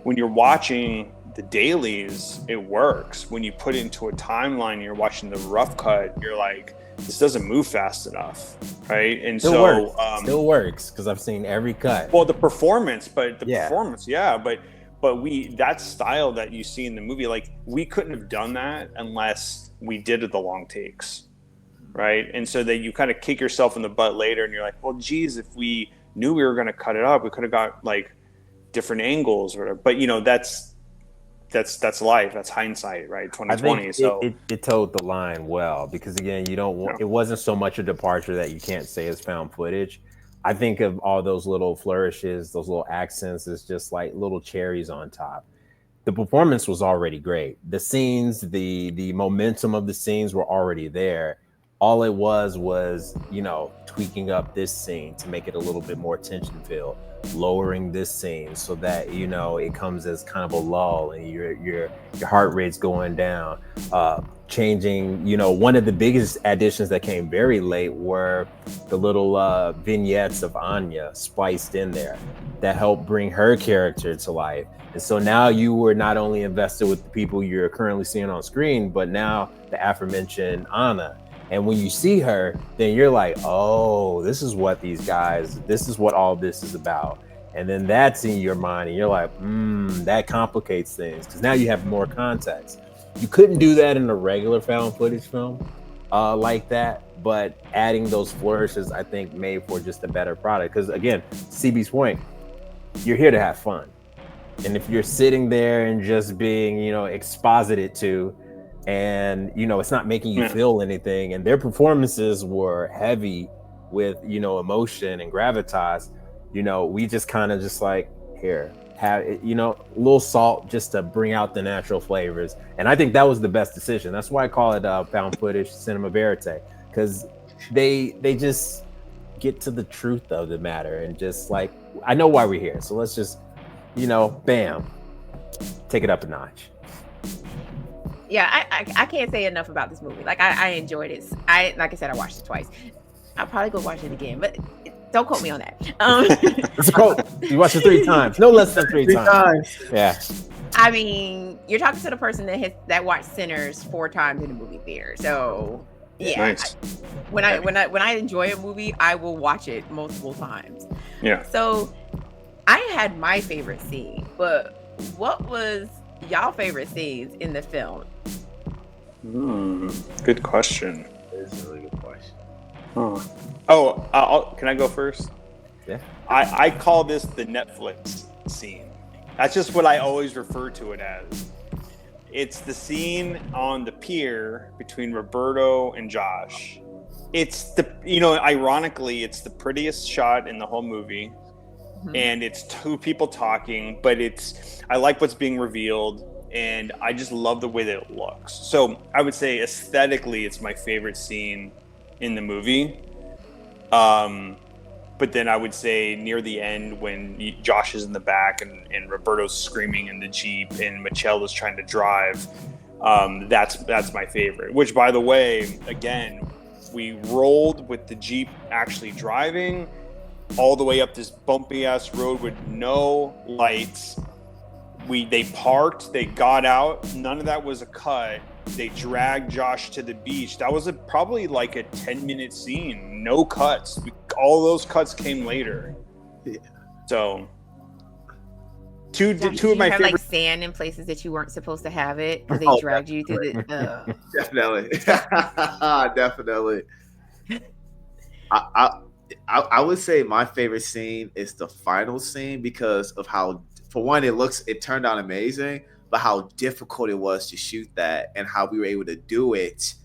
When you're watching the dailies, it works. When you put it into a timeline, you're watching the rough cut, you're like, this doesn't move fast enough, right? And still works because I've seen every cut. Well, performance, yeah, but that style that you see in the movie, like, we couldn't have done that unless we did the long takes, right? And so that you kind of kick yourself in the butt later, and you're like, well, geez, if we knew we were going to cut it up, we could have got like different angles or whatever. But you know, that's life. That's hindsight, right? 2020. I think so it towed the line well, because again, you don't want, it wasn't so much a departure that you can't say is found footage. I think of all those little flourishes, those little accents, as just like little cherries on top. The performance was already great. The scenes, the momentum of the scenes were already there. All it was, you know, tweaking up this scene to make it a little bit more tension filled, lowering this scene so that, you know, it comes as kind of a lull and your heart rate's going down. Changing, you know, one of the biggest additions that came very late were the little vignettes of Anya spliced in there that helped bring her character to life. And so now you were not only invested with the people you're currently seeing on screen, but now the aforementioned Anna. And when you see her, then you're like, oh, this is what all this is about. And then that's in your mind, and you're like, that complicates things, because now you have more context. You couldn't do that in a regular found footage film like that, but adding those flourishes, I think, made for just a better product. Because again, CB's point, you're here to have fun. And if you're sitting there and just being, you know, exposited to, and, you know, it's not making you feel anything, and their performances were heavy with, you know, emotion and gravitas, you know, we just kind of just like, here, have, you know, a little salt just to bring out the natural flavors. And I think that was the best decision. That's why I call it found footage cinema verite, because they just get to the truth of the matter, and just like, I know why we're here, so let's just, you know, bam, take it up a notch. Yeah, I can't say enough about this movie. Like, I enjoyed it. Like I said, I watched it twice. I'll probably go watch it again, but don't quote me on that. You watched it 3 times, no less than 3 times. Yeah. I mean, you're talking to the person that watched Sinners 4 times in the movie theater. So yeah, nice. When I enjoy a movie, I will watch it multiple times. Yeah. So I had my favorite scene, but what was y'all favorite scenes in the film? Good question. It's a really good question. Can I go first? Yeah. I call this the Netflix scene. That's just what I always refer to it as. It's the scene on the pier between Roberto and Josh. It's ironically, it's the prettiest shot in the whole movie. And it's 2 people talking, but I like what's being revealed, and I just love the way that it looks. So I would say aesthetically, it's my favorite scene in the movie. But then I would say near the end when Josh is in the back and Roberto's screaming in the Jeep and Michelle is trying to drive, that's my favorite. Which, by the way, again, we rolled with the Jeep actually driving all the way up this bumpy ass road with no lights. They parked, they got out, none of that was a cut. They dragged Josh to the beach. That was probably like a 10-minute scene, no cuts. All those cuts came later. Yeah. So two of my favorite. Like sand in places that you weren't supposed to have it because they dragged you through the. Definitely, definitely. I would say my favorite scene is the final scene because of how, for one, it turned out amazing, but how difficult it was to shoot that and how we were able to do it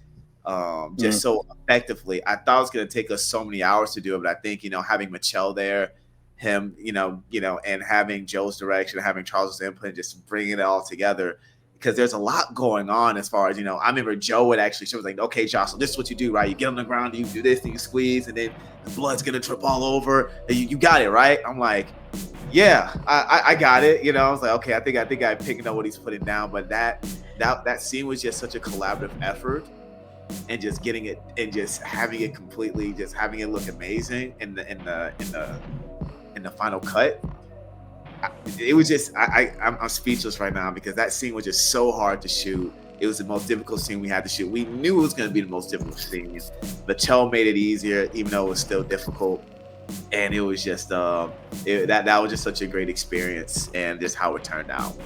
just so effectively. I thought it was going to take us so many hours to do it, but I think, having Michelle there, him, and having Joe's direction, having Charles's input, just bringing it all together, because there's a lot going on as far as, I remember Joe would actually, she was like, okay, Josh, so this is what you do, right? You get on the ground, you do this, and you squeeze, and then the blood's going to trip all over, and you got it, right? I'm like, yeah, I got it. I was like, okay, I think I picking up what he's putting down. But that scene was just such a collaborative effort, and just getting it and just having it completely, just having it look amazing in the final cut. It was just I'm speechless right now because that scene was just so hard to shoot. It was the most difficult scene we had to shoot. We knew it was going to be the most difficult scene. Michelle made it easier, even though it was still difficult. And it was just that was just such a great experience, and just how it turned out.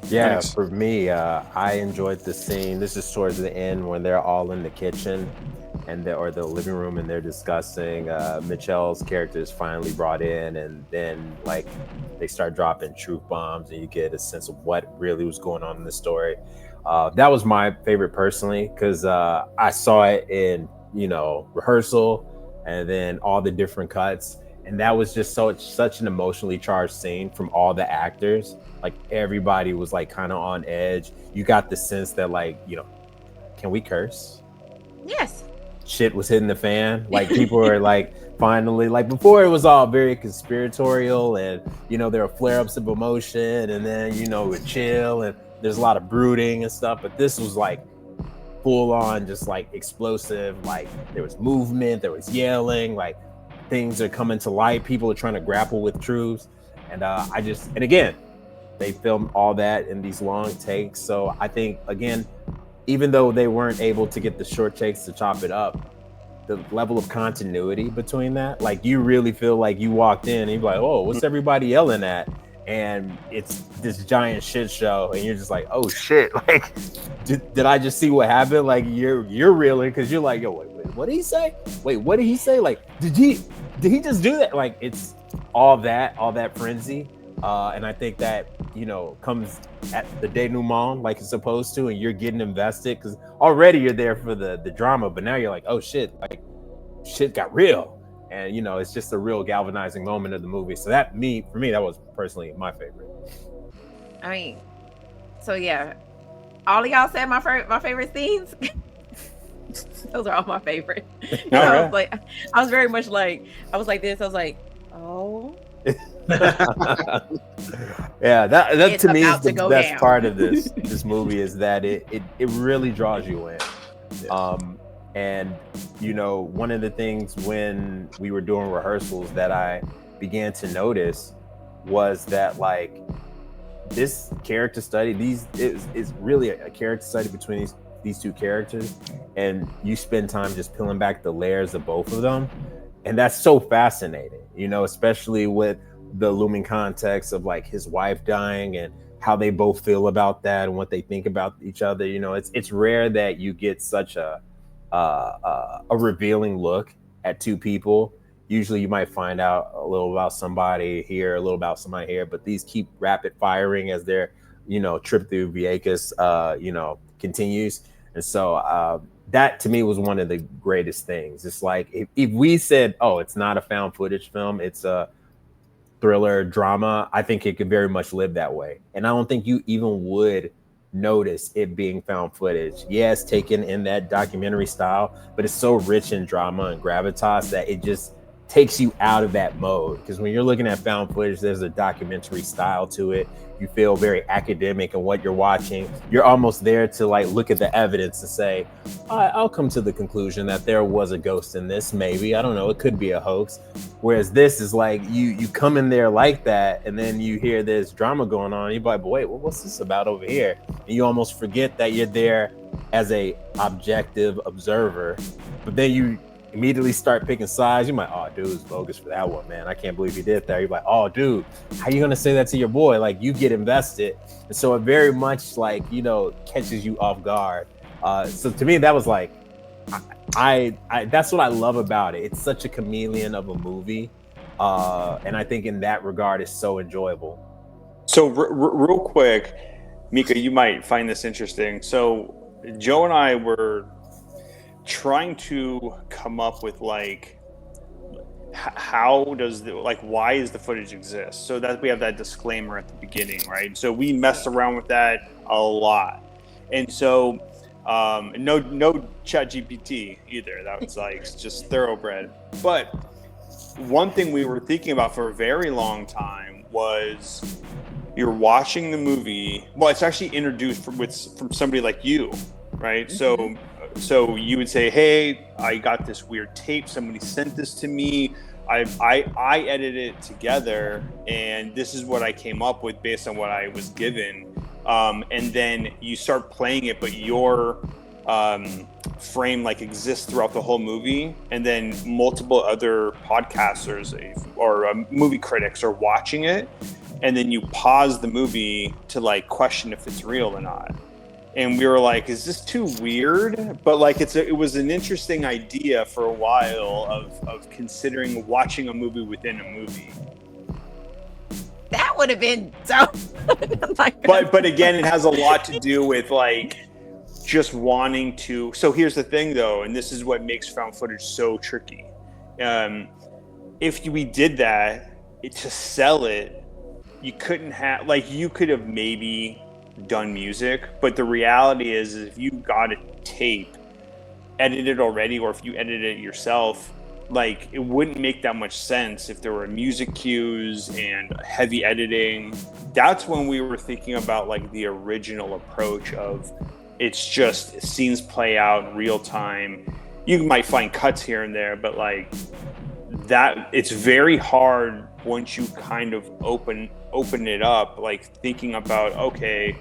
Yeah, for me, I enjoyed the scene. This is towards the end when they're all in the kitchen or the living room, and they're discussing. Michelle's character is finally brought in, and then like they start dropping truth bombs, and you get a sense of what really was going on in the story. That was my favorite personally because I saw it in rehearsal. And then all the different cuts, and that was just such an emotionally charged scene from all the actors. Like everybody was like kind of on edge. You got the sense that can we curse? Yes. Shit was hitting the fan. Like people were like finally, like before it was all very conspiratorial, and there were flare-ups of emotion, and then we'd chill, and there's a lot of brooding and stuff. But this was like full on, just like explosive, like there was movement, there was yelling, like things are coming to light, people are trying to grapple with truths, and again, they filmed all that in these long takes. So I think, again, even though they weren't able to get the short takes to chop it up, the level of continuity between that, like you really feel like you walked in and you're like, oh, what's everybody yelling at? And it's this giant shit show, and you're just like, oh shit, like did I just see what happened? Like you're reeling because you're like, yo, wait, what did he say? Wait, what did he say? Like did he just do that? Like it's all that frenzy, and I think that comes at the denouement like it's supposed to, and you're getting invested because already you're there for the drama, but now you're like, oh shit, like shit got real. And it's just a real galvanizing moment of the movie. So for me, that was personally my favorite. I mean, so yeah, all of y'all said my favorite scenes. Those are all my favorite. I was like, I was very much like, I was like this. I was like, oh. Yeah, that to me is the best part of this movie is that it really draws you in. Yeah. And one of the things when we were doing rehearsals that I began to notice was that like this character study, is really a character study between these two characters, and you spend time just peeling back the layers of both of them, and that's so fascinating, especially with the looming context of like his wife dying and how they both feel about that and what they think about each other. It's rare that you get such a revealing look at two people. Usually you might find out a little about somebody here, a little about somebody here, but these keep rapid firing as their, trip through Vieques, continues. And so that to me was one of the greatest things. It's like, if we said, oh, it's not a found footage film, it's a thriller drama, I think it could very much live that way. And I don't think you even would notice it being found footage. Yes, taken in that documentary style, but it's so rich in drama and gravitas that it just takes you out of that mode, because when you're looking at found footage, there's a documentary style to it. You feel very academic in what you're watching. You're almost there to like look at the evidence and say, I'll come to the conclusion that there was a ghost in this, maybe, I don't know, it could be a hoax. Whereas this is like you come in there like that, and then you hear this drama going on, and you're like, but wait, what's this about over here? And you almost forget that you're there as a objective observer, but then you immediately start picking sides. You might, oh, dude, it's bogus for that one, man. I can't believe he did that. You're like, oh, dude, how you gonna say that to your boy? Like, you get invested, and so it very much like, you know, catches you off guard. So to me, that was like, I that's what I love about it. It's such a chameleon of a movie, and I think in that regard, it's so enjoyable. So real quick, Mika, you might find this interesting. So Joe and I were trying to come up with like how does the, like, why does the footage exist, so that we have that disclaimer at the beginning, right? So we messed around with that a lot, and so no chat GPT either. That was like just thoroughbred. But one thing we were thinking about for a very long time was, you're watching the movie, well, it's actually introduced from somebody like you, right? Mm-hmm. So you would say, hey, I got this weird tape. Somebody sent this to me. I edited it together, and this is what I came up with based on what I was given. And then you start playing it, but your frame like exists throughout the whole movie. And then multiple other podcasters or movie critics are watching it. And then you pause the movie to like question if it's real or not. And we were like, is this too weird? But like, it was an interesting idea for a while of considering watching a movie within a movie. That would have been so. but again, it has a lot to do with like just wanting to. So here's the thing, though, and this is what makes found footage so tricky. If we did that to sell it, you couldn't have, like, you could have maybe done music, but the reality is if you got a tape edited already, or if you edited it yourself, like, it wouldn't make that much sense if there were music cues and heavy editing. That's when we were thinking about like the original approach of it's just scenes play out in real time. You might find cuts here and there, but like that, it's very hard once you kind of open it up, like thinking about, okay,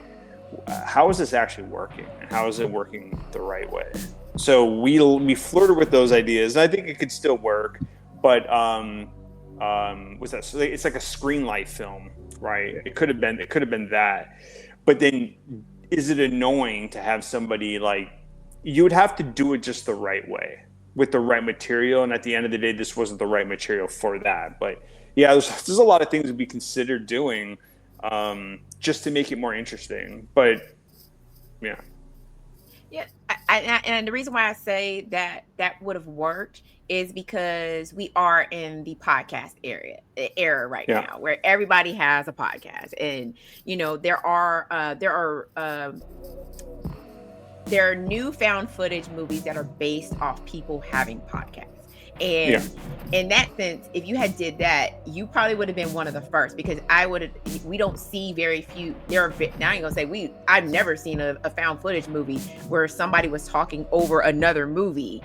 how is this actually working, and how is it working the right way? So we flirted with those ideas. I think it could still work, but what's that? So it's like a screen light film, right? It could have been that, but then is it annoying to have somebody like, you would have to do it just the right way with the right material, and at the end of the day, this wasn't the right material for that. But yeah, there's a lot of things to be considered doing just to make it more interesting. But yeah. Yeah, and the reason why I say that would have worked is because we are in the podcast era right now, where everybody has a podcast, and you know there are new found footage movies that are based off people having podcasts. And in that sense, if you had did that, you probably would have been one of the first, because we don't see very few. Now I'm gonna say I've never seen a found footage movie where somebody was talking over another movie,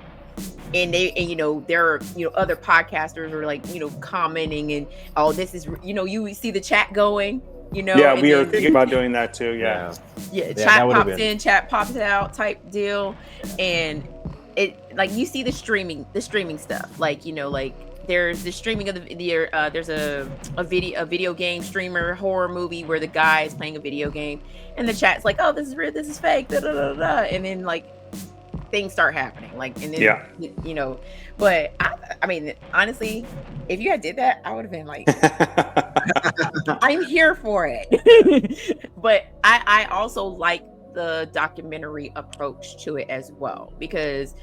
and there are other podcasters are like commenting, and this is you see the chat going. We are thinking about doing that too. Yeah, chat pops in, chat pops out type deal, and it, like, you see the streaming stuff, like there's the streaming of there's a video game streamer horror movie where the guy is playing a video game, and the chat's like, oh, this is real, this is fake, da, da, da, da. And then like things start happening, like, and then but I mean, honestly, if you had did that, I would have been like, I'm here for it. But I also like the documentary approach to it as well, because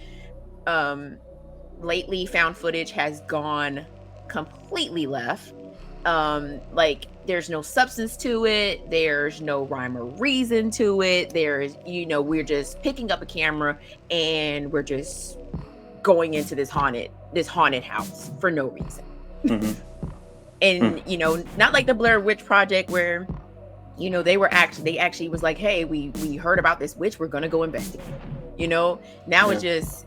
lately found footage has gone completely left. Like, there's no substance to it, there's no rhyme or reason to it, there's we're just picking up a camera and we're just going into this haunted house for no reason. Mhm. And you know, not like the Blair Witch Project where, you know, they actually was like, hey, we heard about this witch, we're gonna go investigate. You know, now it's just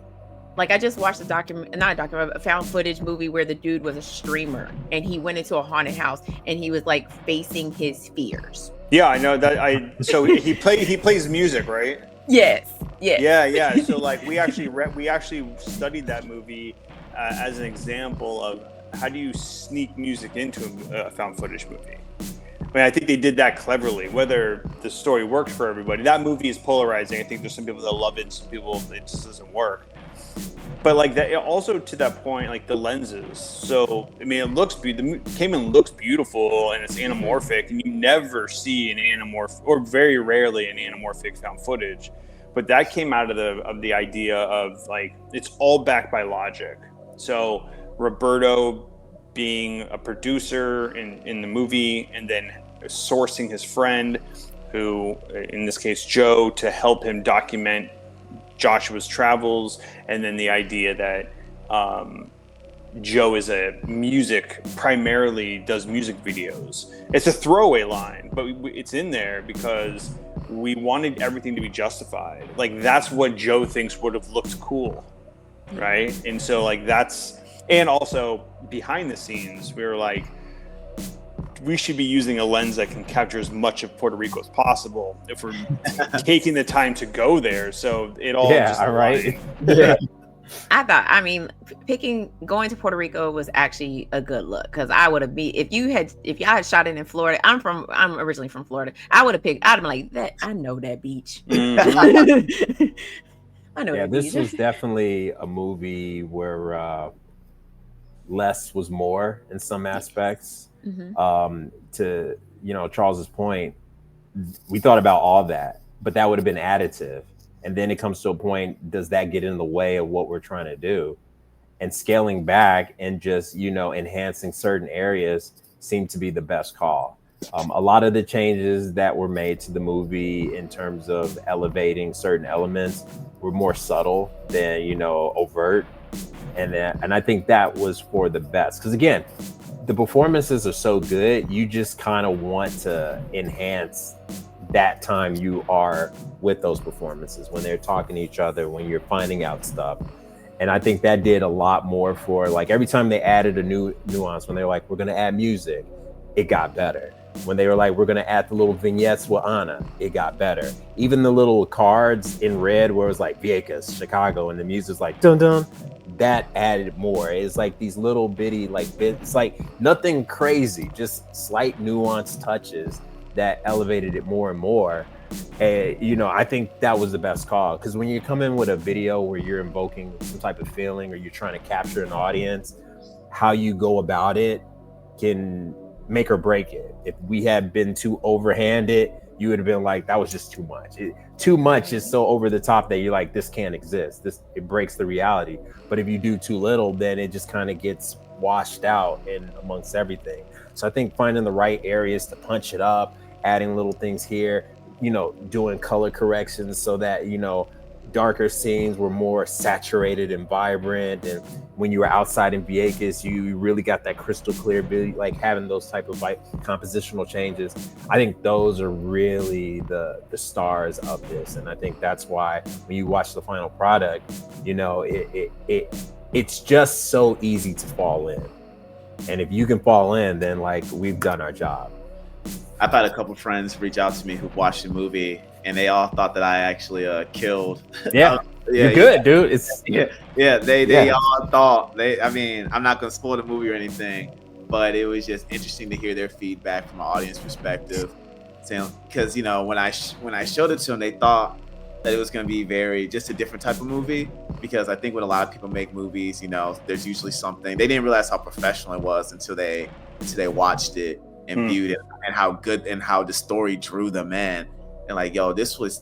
like, I just watched a found footage movie where the dude was a streamer and he went into a haunted house and he was like facing his fears. Yeah, I know that. So he plays music, right? Yes. Yeah. So like we actually studied that movie as an example of how do you sneak music into a found footage movie. I mean, I think they did that cleverly. Whether the story worked for everybody, that movie is polarizing. I think there's some people that love it, and some people it just doesn't work. But like that, also to that point, like the lenses. So I mean, it looks CAIMAN looks beautiful and it's anamorphic, and you never see an anamorphic, or very rarely an anamorphic found footage. But that came out of the idea of like it's all backed by logic. So Roberto being a producer in the movie, and then sourcing his friend, who in this case Joe, to help him document Joshua's travels, and then the idea that Joe is primarily does music videos. It's a throwaway line, but it's in there because we wanted everything to be justified. Like that's what Joe thinks would have looked cool, right? And so like and also behind the scenes, we were like, we should be using a lens that can capture as much of Puerto Rico as possible if we're taking the time to go there. So it all right. I mean, going to Puerto Rico was actually a good look, because I would have if y'all had shot it in Florida. I'm originally from Florida. I'd have been like, that I know that beach. I know. Yeah, this was definitely a movie where less was more in some aspects. To Charles's point, we thought about all that, but that would have been additive. And then it comes to a point, does that get in the way of what we're trying to do? And scaling back and just, enhancing certain areas seemed to be the best call. A lot of the changes that were made to the movie in terms of elevating certain elements were more subtle than, overt. And I think that was for the best. Because again, the performances are so good, you just kind of want to enhance that time you are with those performances, when they're talking to each other, when you're finding out stuff. And I think that did a lot more for, like, every time they added a new nuance, when they were like, we're going to add music, it got better. When they were like, we're going to add the little vignettes with Anna, it got better. Even the little cards in red where it was like Vieques, Chicago, and the music's like dun dun, that added more. It's like these little bitty bits. It's like nothing crazy, just slight nuanced touches that elevated it more and more. And I think that was the best call, because when you come in with a video where you're invoking some type of feeling or you're trying to capture an audience, how you go about it can make or break it. If we had been too overhanded, you would have been like, that was just too much. Too much is so over the top that you're like, this can't exist. It breaks the reality. But if you do too little, then it just kind of gets washed out in amongst everything. So I think finding the right areas to punch it up, adding little things here, doing color corrections so that, darker scenes were more saturated and vibrant. And when you were outside in Vieques, you really got that crystal clear, like having those type of compositional changes. I think those are really the stars of this. And I think that's why when you watch the final product, it's just so easy to fall in. And if you can fall in, then we've done our job. I've had a couple friends reach out to me who've watched the movie, and they all thought that I actually killed. Yeah, you're good, dude. It's they all thought I'm not gonna spoil the movie or anything, but it was just interesting to hear their feedback from an audience perspective. Because when I showed it to them, they thought that it was gonna be just a different type of movie. Because I think when a lot of people make movies, there's usually something they didn't realize how professional it was until they watched it and viewed it, and how good and how the story drew them in. And like, yo, this was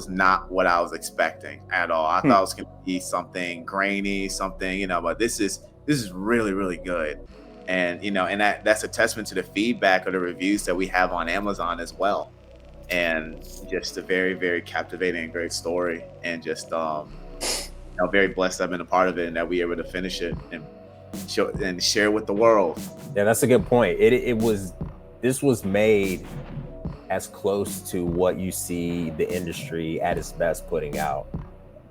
not what I was expecting at all. I thought it was gonna be something grainy, something, but this is really, really good. And and that's a testament to the feedback or the reviews that we have on Amazon as well. And just a very, very captivating and great story. And just very blessed to have been a part of it and that we were able to finish it and show and share with the world. Yeah, that's a good point. This was made as close to what you see the industry at its best putting out.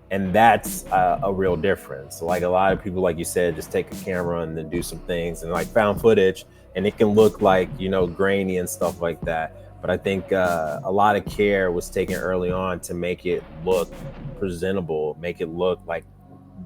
And that's a real difference. Like a lot of people, like you said, just take a camera and then do some things and like found footage, and it can look like, grainy and stuff like that. But I think a lot of care was taken early on to make it look presentable, make it look like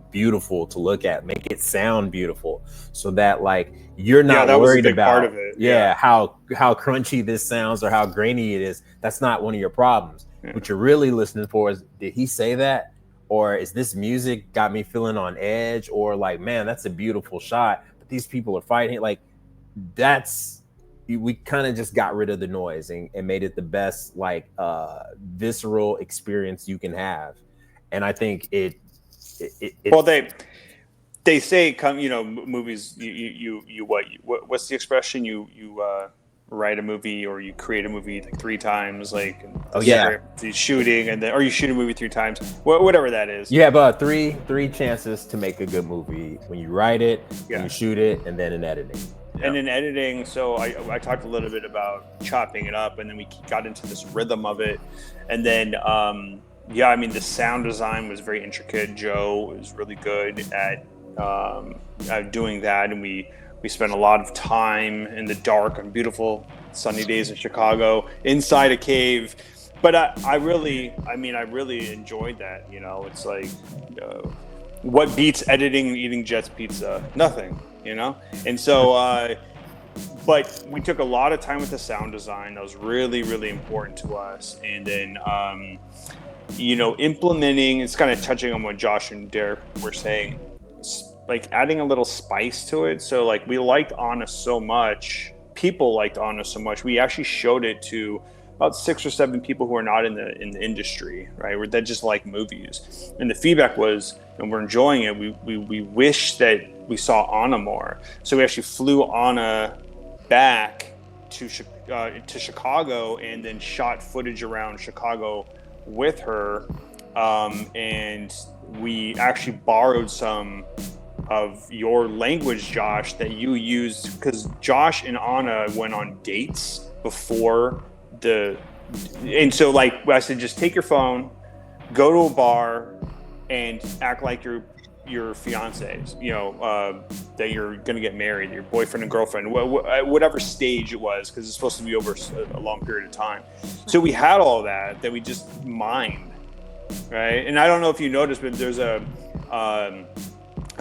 beautiful to look at, make it sound beautiful, so that like you're not worried about part of it. How crunchy this sounds or how grainy it is. That's not one of your problems. What you're really listening for is, did he say that? Or is this music got me feeling on edge? Or like, man, that's a beautiful shot, but these people are fighting. Like, we kind of just got rid of the noise and made it the best, like, visceral experience you can have. And I think well, they say, movies, what's the expression? You write a movie or you create a movie like 3 times, like the shooting, and then, or you shoot a movie 3 times, whatever that is. You have three chances to make a good movie: when you write it, when you shoot it, and then in editing. And in editing, so I talked a little bit about chopping it up, and then we got into this rhythm of it, and then the sound design was very intricate. Joe was really good at doing that, and we spent a lot of time in the dark on beautiful sunny days in Chicago inside a cave. But I really enjoyed that. It's like, what beats editing and eating Jet's pizza? Nothing, And so, but we took a lot of time with the sound design. That was really, really important to us. And then, implementing, it's kind of touching on what Josh and Derek were saying, like adding a little spice to it. So like, we liked Anna so much, people liked Anna so much, we actually showed it to about 6 or 7 people who are not in the industry, right? That just like movies. And the feedback was, and we're enjoying it, we wish that we saw Anna more. So we actually flew Anna back to Chicago and then shot footage around Chicago with her. And we actually borrowed some of your language, Josh, that you used, because Josh and Anna went on dates before and so like I said, just take your phone, go to a bar, and act like your fiancés, that you're gonna get married, your boyfriend and girlfriend, whatever stage it was, because it's supposed to be over a long period of time. So we had all that we just mined, right? And I don't know if you noticed, but there's a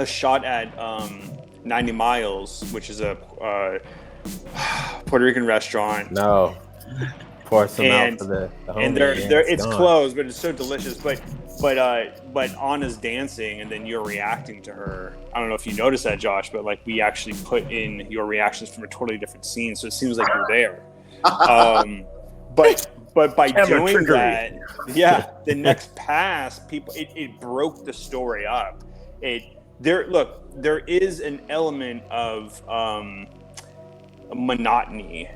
shot at 90 Miles, which is a Puerto Rican restaurant. No, pour some out for the homie. And it's closed, but it's so delicious. But Anna's dancing, and then you're reacting to her. I don't know if you noticed that, Josh, but like we actually put in your reactions from a totally different scene, so it seems like you're there. But by doing that, the next pass, people, it broke the story up. There is an element of monotony,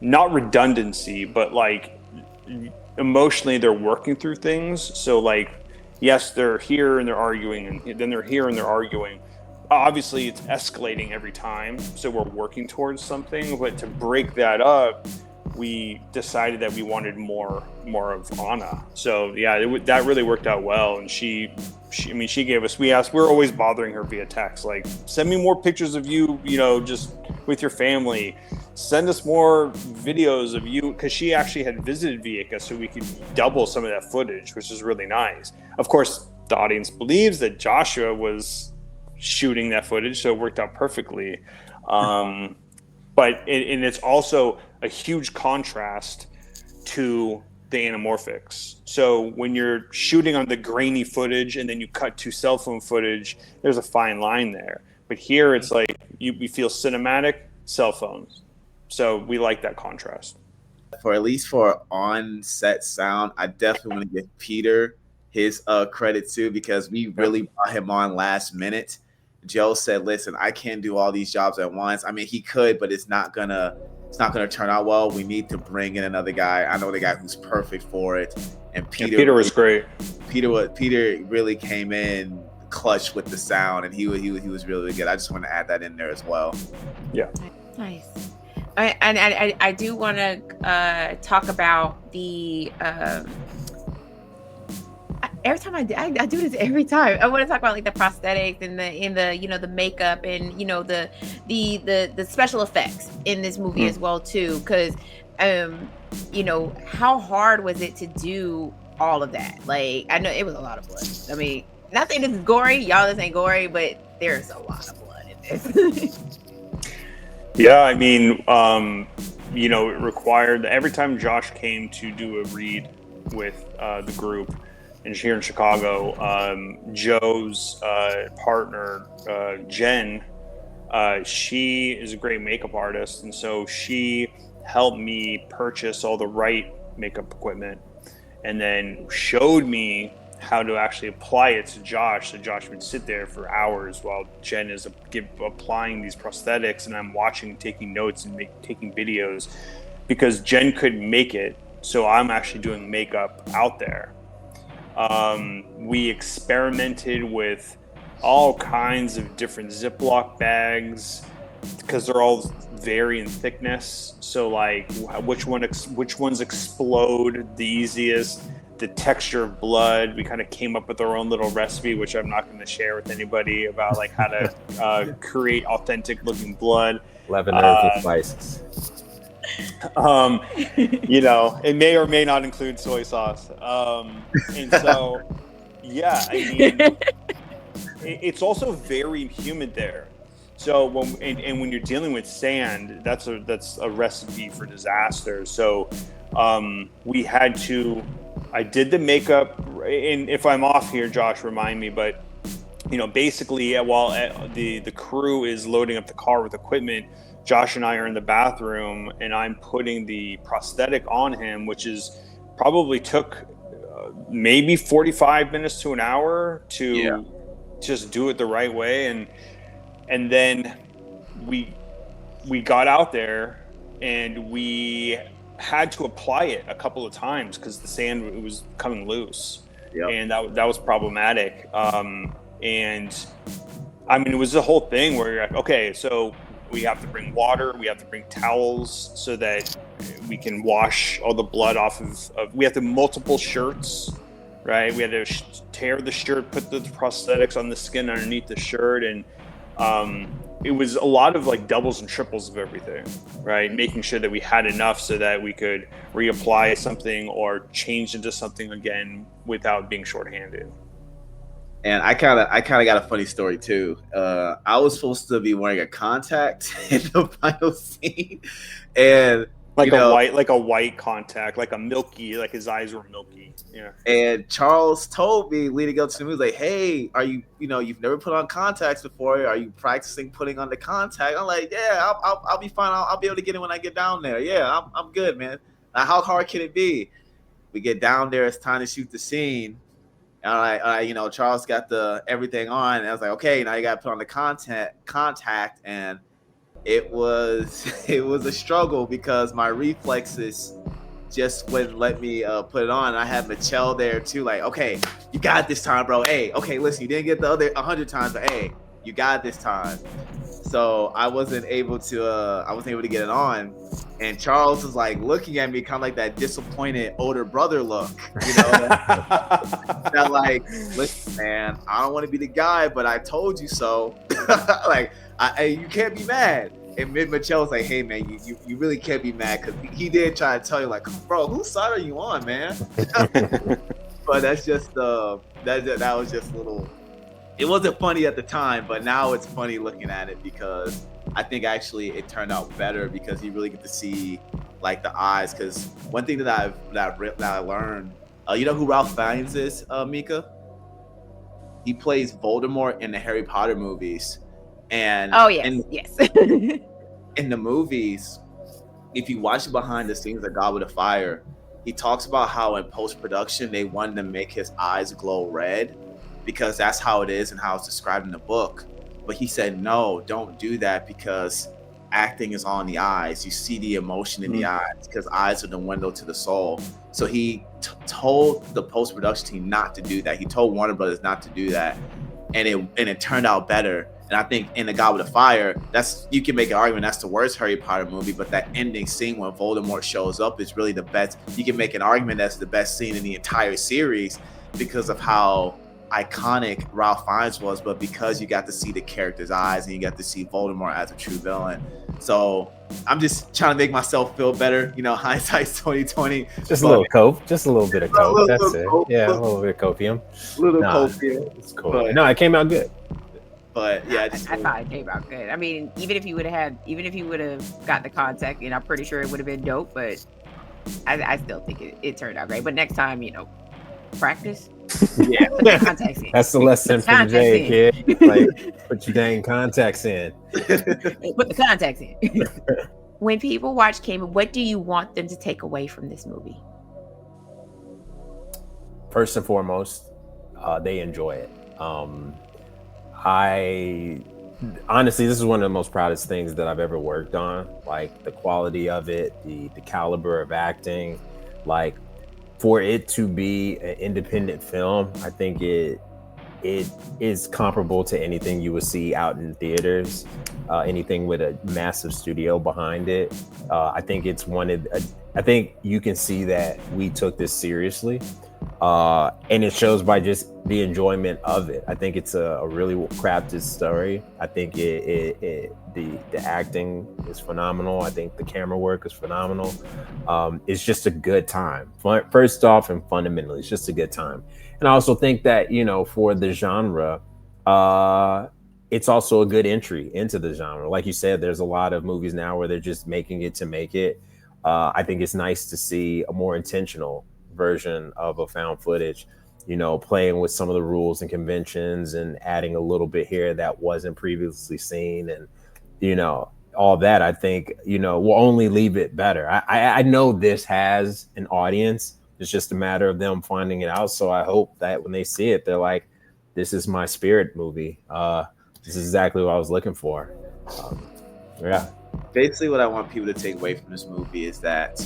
not redundancy, but like emotionally they're working through things. So like, yes, they're here and they're arguing, and then they're here and they're arguing. Obviously it's escalating every time, so we're working towards something. But to break that up, we decided that we wanted more of Anna. So that really worked out well. And she gave us, we're always bothering her via text, like, send me more pictures of you, just with your family, send us more videos of you, because she actually had visited Vieques, so we could double some of that footage, which is really nice. Of course, the audience believes that Joshua was shooting that footage, so it worked out perfectly. But it's also a huge contrast to the anamorphics. So when you're shooting on the grainy footage and then you cut to cell phone footage, there's a fine line there. But here it's like we feel cinematic, cell phones. So we like that contrast. At least for on-set sound, I definitely want to give Peter his credit too, because we really brought him on last minute. Joe said, listen, I can't do all these jobs at once. I mean, he could, but it's not gonna turn out well. We need to bring in another guy. I know the guy who's perfect for it. And Peter, Peter was great. Peter really came in clutch with the sound, and he was really good. I just want to add that in there as well. Yeah. Nice. And I do want to talk about the every time I do this every time. I want to talk about like the prosthetics and the makeup and the special effects in this movie as well too, because how hard was it to do all of that? Like, I know it was a lot of blood. I mean, not saying this is gory, y'all, this ain't gory, but there's a lot of blood in this. Yeah, I mean, it required, every time Josh came to do a read with the group and here in Chicago, Joe's partner, Jen, she is a great makeup artist, and so she helped me purchase all the right makeup equipment and then showed me how to actually apply it to Josh. So Josh would sit there for hours while Jen is applying these prosthetics, and I'm watching, taking notes and taking videos, because Jen couldn't make it. So I'm actually doing makeup out there. We experimented with all kinds of different Ziploc bags because they're all vary in thickness. So like which ones explode the easiest, the texture of blood. We kind of came up with our own little recipe, which I'm not going to share with anybody, about like how to create authentic looking blood. 11 herbs and spices. It may or may not include soy sauce. And so, yeah, I mean, it's also very humid there. So when you're dealing with sand, that's a recipe for disaster. So I did the makeup, and if I'm off here, Josh, remind me. But basically, while the crew is loading up the car with equipment, Josh and I are in the bathroom, and I'm putting the prosthetic on him, which probably took maybe 45 minutes to an hour to just do it the right way. And then we got out there, and we had to apply it a couple of times because the sand was coming loose. Yep. And that was problematic. And I mean, it was the whole thing where you're like, okay, so we have to bring water, we have to bring towels so that we can wash all the blood off of we have to multiple shirts, right? We had to tear the shirt, put the prosthetics on the skin underneath the shirt, and it was a lot of like doubles and triples of everything, right? Making sure that we had enough so that we could reapply something or change into something again without being shorthanded. And I kind of got a funny story too. I was supposed to be wearing a contact in the final scene, and a white contact, like a milky, like his eyes were milky. Yeah. And Charles told me leading up to the movie, like, "Hey, are you you've never put on contacts before? Are you practicing putting on the contact?" I'm like, "Yeah, I'll be fine. I'll be able to get it when I get down there. Yeah, I'm good, man. Now, how hard can it be?" We get down there. It's time to shoot the scene. And I Charles got the everything on, and I was like, okay, now you got to put on the contact, and it was a struggle because my reflexes just wouldn't let me put it on. I had Michelle there too, like, okay, you got it this time, bro. Hey, okay, listen, you didn't get the other 100 times, but hey, you got it this time. So I wasn't able to get it on, and Charles was like looking at me kind of like that disappointed older brother look, that like, listen, man, I don't want to be the guy, but I told you so. Like, you can't be mad. And Michelle was like, hey man, you really can't be mad, because he did try to tell you, like, bro, whose side are you on, man? But that's just that was just a little. It wasn't funny at the time, but now it's funny looking at it, because I think actually it turned out better because you really get to see like the eyes. Because one thing that I learned, you know who Ralph Fiennes is, Mika? He plays Voldemort in the Harry Potter movies. And yes. In the movies, if you watch behind the scenes of Goblet of Fire, he talks about how in post-production they wanted to make his eyes glow red, because that's how it is and how it's described in the book. But he said, no, don't do that, because acting is on the eyes. You see the emotion in the eyes, because eyes are the window to the soul. So he told the post-production team not to do that. He told Warner Brothers not to do that, and it turned out better. And I think in The God with the Fire, you can make an argument that's the worst Harry Potter movie, but that ending scene when Voldemort shows up is really the best. You can make an argument that's the best scene in the entire series because of how iconic Ralph Fiennes was, but because you got to see the character's eyes and you got to see Voldemort as a true villain. So I'm just trying to make myself feel better. Hindsight's 2020. Just a little cope, just a little bit of cope. That's it. Yeah, a little bit of copium. Copium. It's cool. But, no, it came out good. But yeah, I thought it came out good. I mean, even if you would have got the contact, I'm pretty sure it would have been dope. But I still think it turned out great. But next time, practice. Yeah, put the contacts in. That's the lesson from Jay, kid. Like, put your dang contacts in. Put the contacts in. When people watch CAIMAN, what do you want them to take away from this movie? First and foremost, they enjoy it. I honestly, this is one of the most proudest things that I've ever worked on. Like the quality of it, the caliber of acting, like for it to be an independent film, I think it is comparable to anything you would see out in theaters, anything with a massive studio behind it. I think it's I think you can see that we took this seriously. And it shows by just the enjoyment of it. I think it's a really crafted story. I think the acting is phenomenal. I think the camera work is phenomenal. It's just a good time. First off, and fundamentally, it's just a good time. And I also think that, for the genre, it's also a good entry into the genre. Like you said, there's a lot of movies now where they're just making it to make it. I think it's nice to see a more intentional version of a found footage, playing with some of the rules and conventions and adding a little bit here that wasn't previously seen, and all that. I think will only leave it better. I know this has an audience. It's just a matter of them finding it out. So I hope that when they see it, they're like, this is my spirit movie. This is exactly what I was looking for. Yeah. Basically what I want people to take away from this movie is that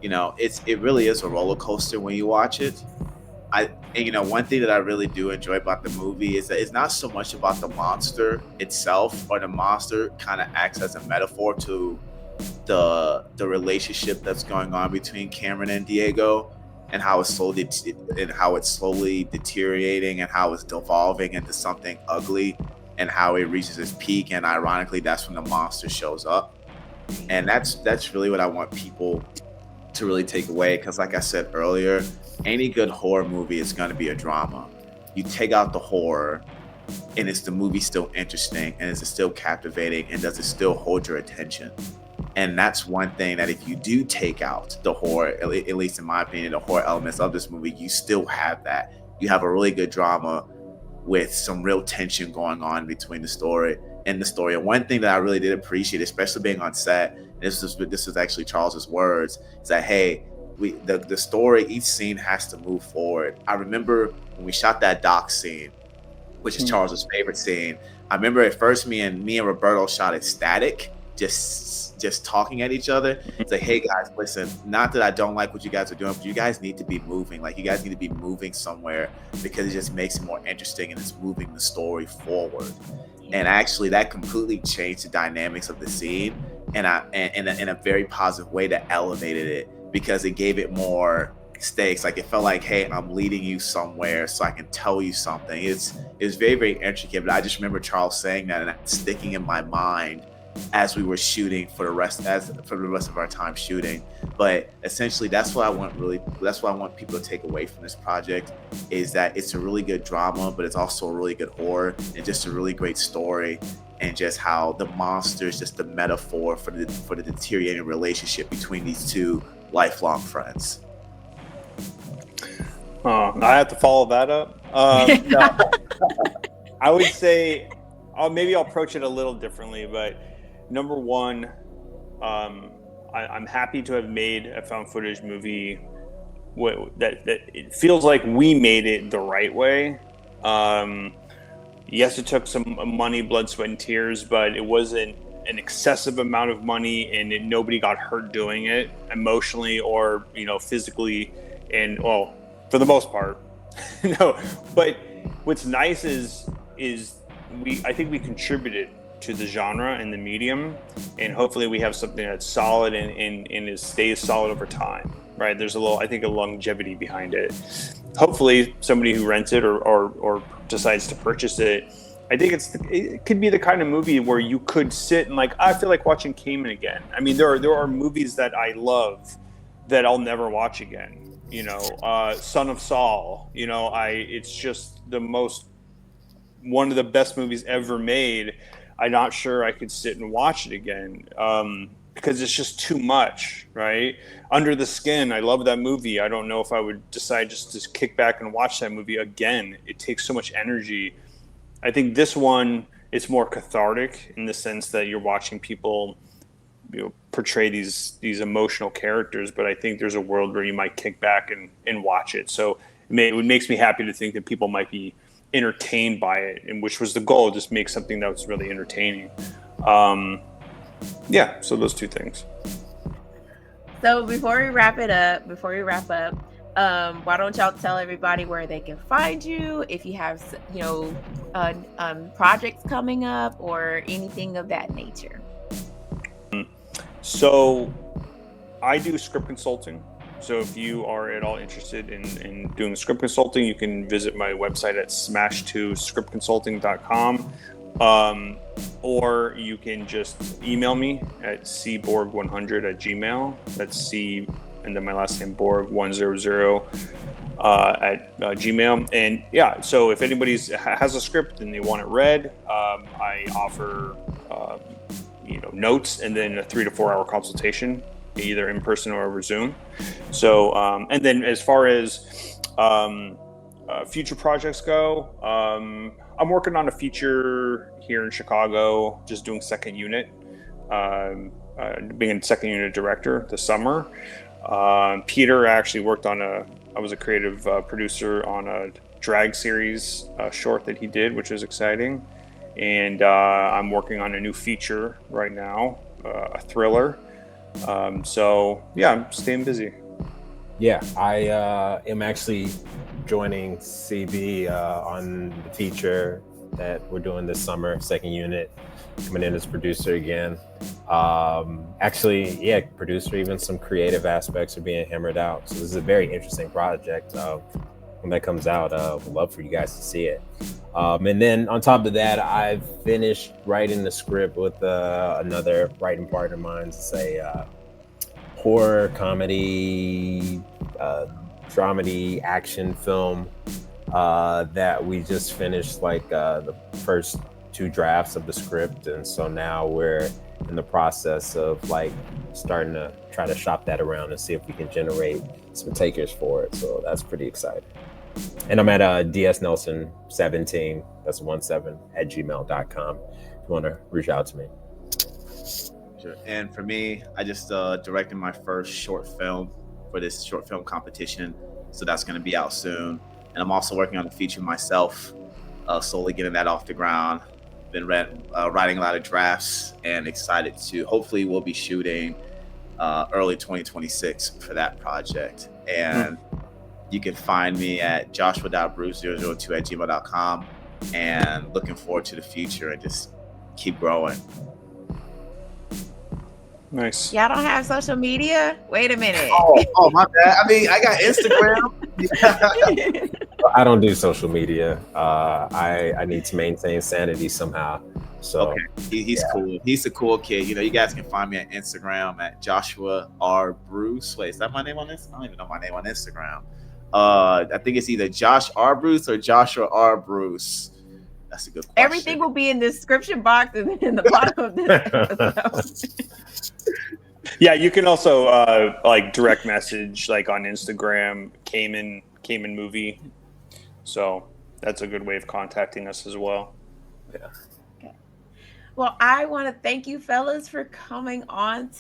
it really is a roller coaster when you watch it. One thing that I really do enjoy about the movie is that it's not so much about the monster itself, or the monster kind of acts as a metaphor to the relationship that's going on between Cameron and Diego, and how it's slowly deteriorating, and how it's devolving into something ugly, and how it reaches its peak. And ironically, that's when the monster shows up. And that's really what I want people to really take away, because like I said earlier, any good horror movie is going to be a drama. You take out the horror, and is the movie still interesting, and is it still captivating, and does it still hold your attention? And that's one thing that if you do take out the horror, at least in my opinion, the horror elements of this movie, you still have that. You have a really good drama with some real tension going on between the story and the story. And one thing that I really did appreciate, especially being on set, this is actually Charles's words, is that, hey, the story, each scene has to move forward. I remember when we shot that dock scene, which is Charles's favorite scene. I remember at first me and Roberto shot it static, just talking at each other. It's like, hey guys, listen, not that I don't like what you guys are doing, but you guys need to be moving. Like, you guys need to be moving somewhere, because it just makes it more interesting, and it's moving the story forward. And actually that completely changed the dynamics of the scene, and in a very positive way that elevated it, because it gave it more stakes. Like, it felt like, hey, I'm leading you somewhere so I can tell you something. It's very, very intricate, but I just remember Charles saying that, and that's sticking in my mind as we were shooting for the rest of our time shooting. But essentially that's what I want people to take away from this project, is that it's a really good drama, but it's also a really good horror, and just a really great story, and just how the monster is just the metaphor for the deteriorating relationship between these two lifelong friends. I have to follow that up. I would say I'll approach it a little differently, but number one, I'm happy to have made a found footage movie that it feels like we made it the right way. Yes, it took some money, blood, sweat, and tears, but it wasn't an excessive amount of money and nobody got hurt doing it emotionally or physically, and well, for the most part. No, but what's nice is I think we contributed to the genre and the medium, and hopefully we have something that's solid and stays solid over time, right? There's I think a longevity behind it. Hopefully somebody who rents it or decides to purchase it, I think it could be the kind of movie where you could sit and I feel like watching Cayman again. I mean, there are movies that I love that I'll never watch again. Son of Saul, it's just one of the best movies ever made. I'm not sure I could sit and watch it again because it's just too much, right? Under the Skin, I love that movie. I don't know if I would decide just to kick back and watch that movie again. It takes so much energy. I think this one is more cathartic in the sense that you're watching people portray these emotional characters, but I think there's a world where you might kick back and watch it. So it makes me happy to think that people might be entertained by it, and which was the goal, just make something that was really entertaining. So those two things. So before we wrap up, why don't y'all tell everybody where they can find you, if you have projects coming up or anything of that nature? So I do script consulting. So if you are at all interested in doing script consulting, you can visit my website at smash2scriptconsulting.com. Or you can just email me at cborg100@gmail. That's C and then my last name Borg 100 at Gmail. And so if anybody has a script and they want it read, I offer notes and then a 3 to 4 hour consultation, either in person or over Zoom. So and then as far as future projects go, I'm working on a feature here in Chicago, just doing second unit, being a second unit director this summer. Peter actually worked on I was a creative producer on a drag series short that he did, which is exciting. And I'm working on a new feature right now, a thriller. I'm staying busy. Yeah, I am actually joining CB on the feature that we're doing this summer, second unit, coming in as producer again. Producer, even some creative aspects are being hammered out. So this is a very interesting project. When that comes out, would love for you guys to see it. And then on top of that, I've finished writing the script with another writing partner of mine. It's a horror, comedy, dramedy, action film that we just finished the first 2 drafts of the script. And so now we're in the process of starting to try to shop that around and see if we can generate some takers for it. So that's pretty exciting. And I'm at dsnelson17, that's 17 @gmail.com if you want to reach out to me. Sure. And for me, I just directed my first short film for this short film competition. So that's going to be out soon. And I'm also working on a feature myself, slowly getting that off the ground. Been writing a lot of drafts and excited to, hopefully we'll be shooting early 2026 for that project. And you can find me at joshua.bruce002@gmail.com, and looking forward to the future and just keep growing. Nice. Y'all don't have social media? Wait a minute. Oh, my bad. I mean, I got Instagram. I don't do social media. I need to maintain sanity somehow. So okay, he's cool. He's a cool kid. You guys can find me on Instagram at Joshua R. Bruce. Wait, is that my name on this? I don't even know my name on Instagram. I think it's either Josh R. Bruce or Joshua R. Bruce. That's a good question. Everything will be in the description box and in the bottom of this episode. Yeah, you can also direct message on Instagram, CAIMAN movie. So that's a good way of contacting us as well. Yeah. Okay. Well, I want to thank you fellas for coming on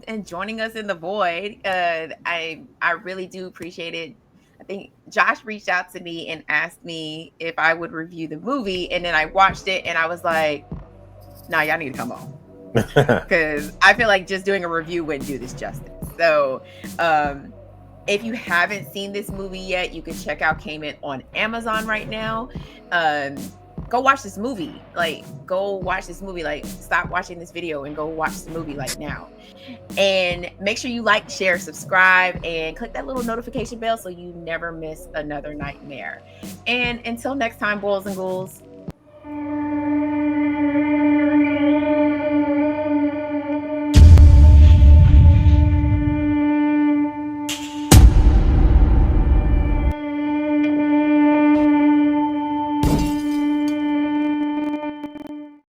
and joining us in the void. I really do appreciate it. I think Josh reached out to me and asked me if I would review the movie, and then I watched it and I was like, nah, y'all need to come on. because I feel like just doing a review wouldn't do this justice. So if you haven't seen this movie yet, you can check out CAIMAN on Amazon right now. Go watch this movie. Like, go watch this movie. Like, stop watching this video and go watch the movie like now. And make sure you like, share, subscribe, and click that little notification bell so you never miss another nightmare. And until next time, boys and ghouls,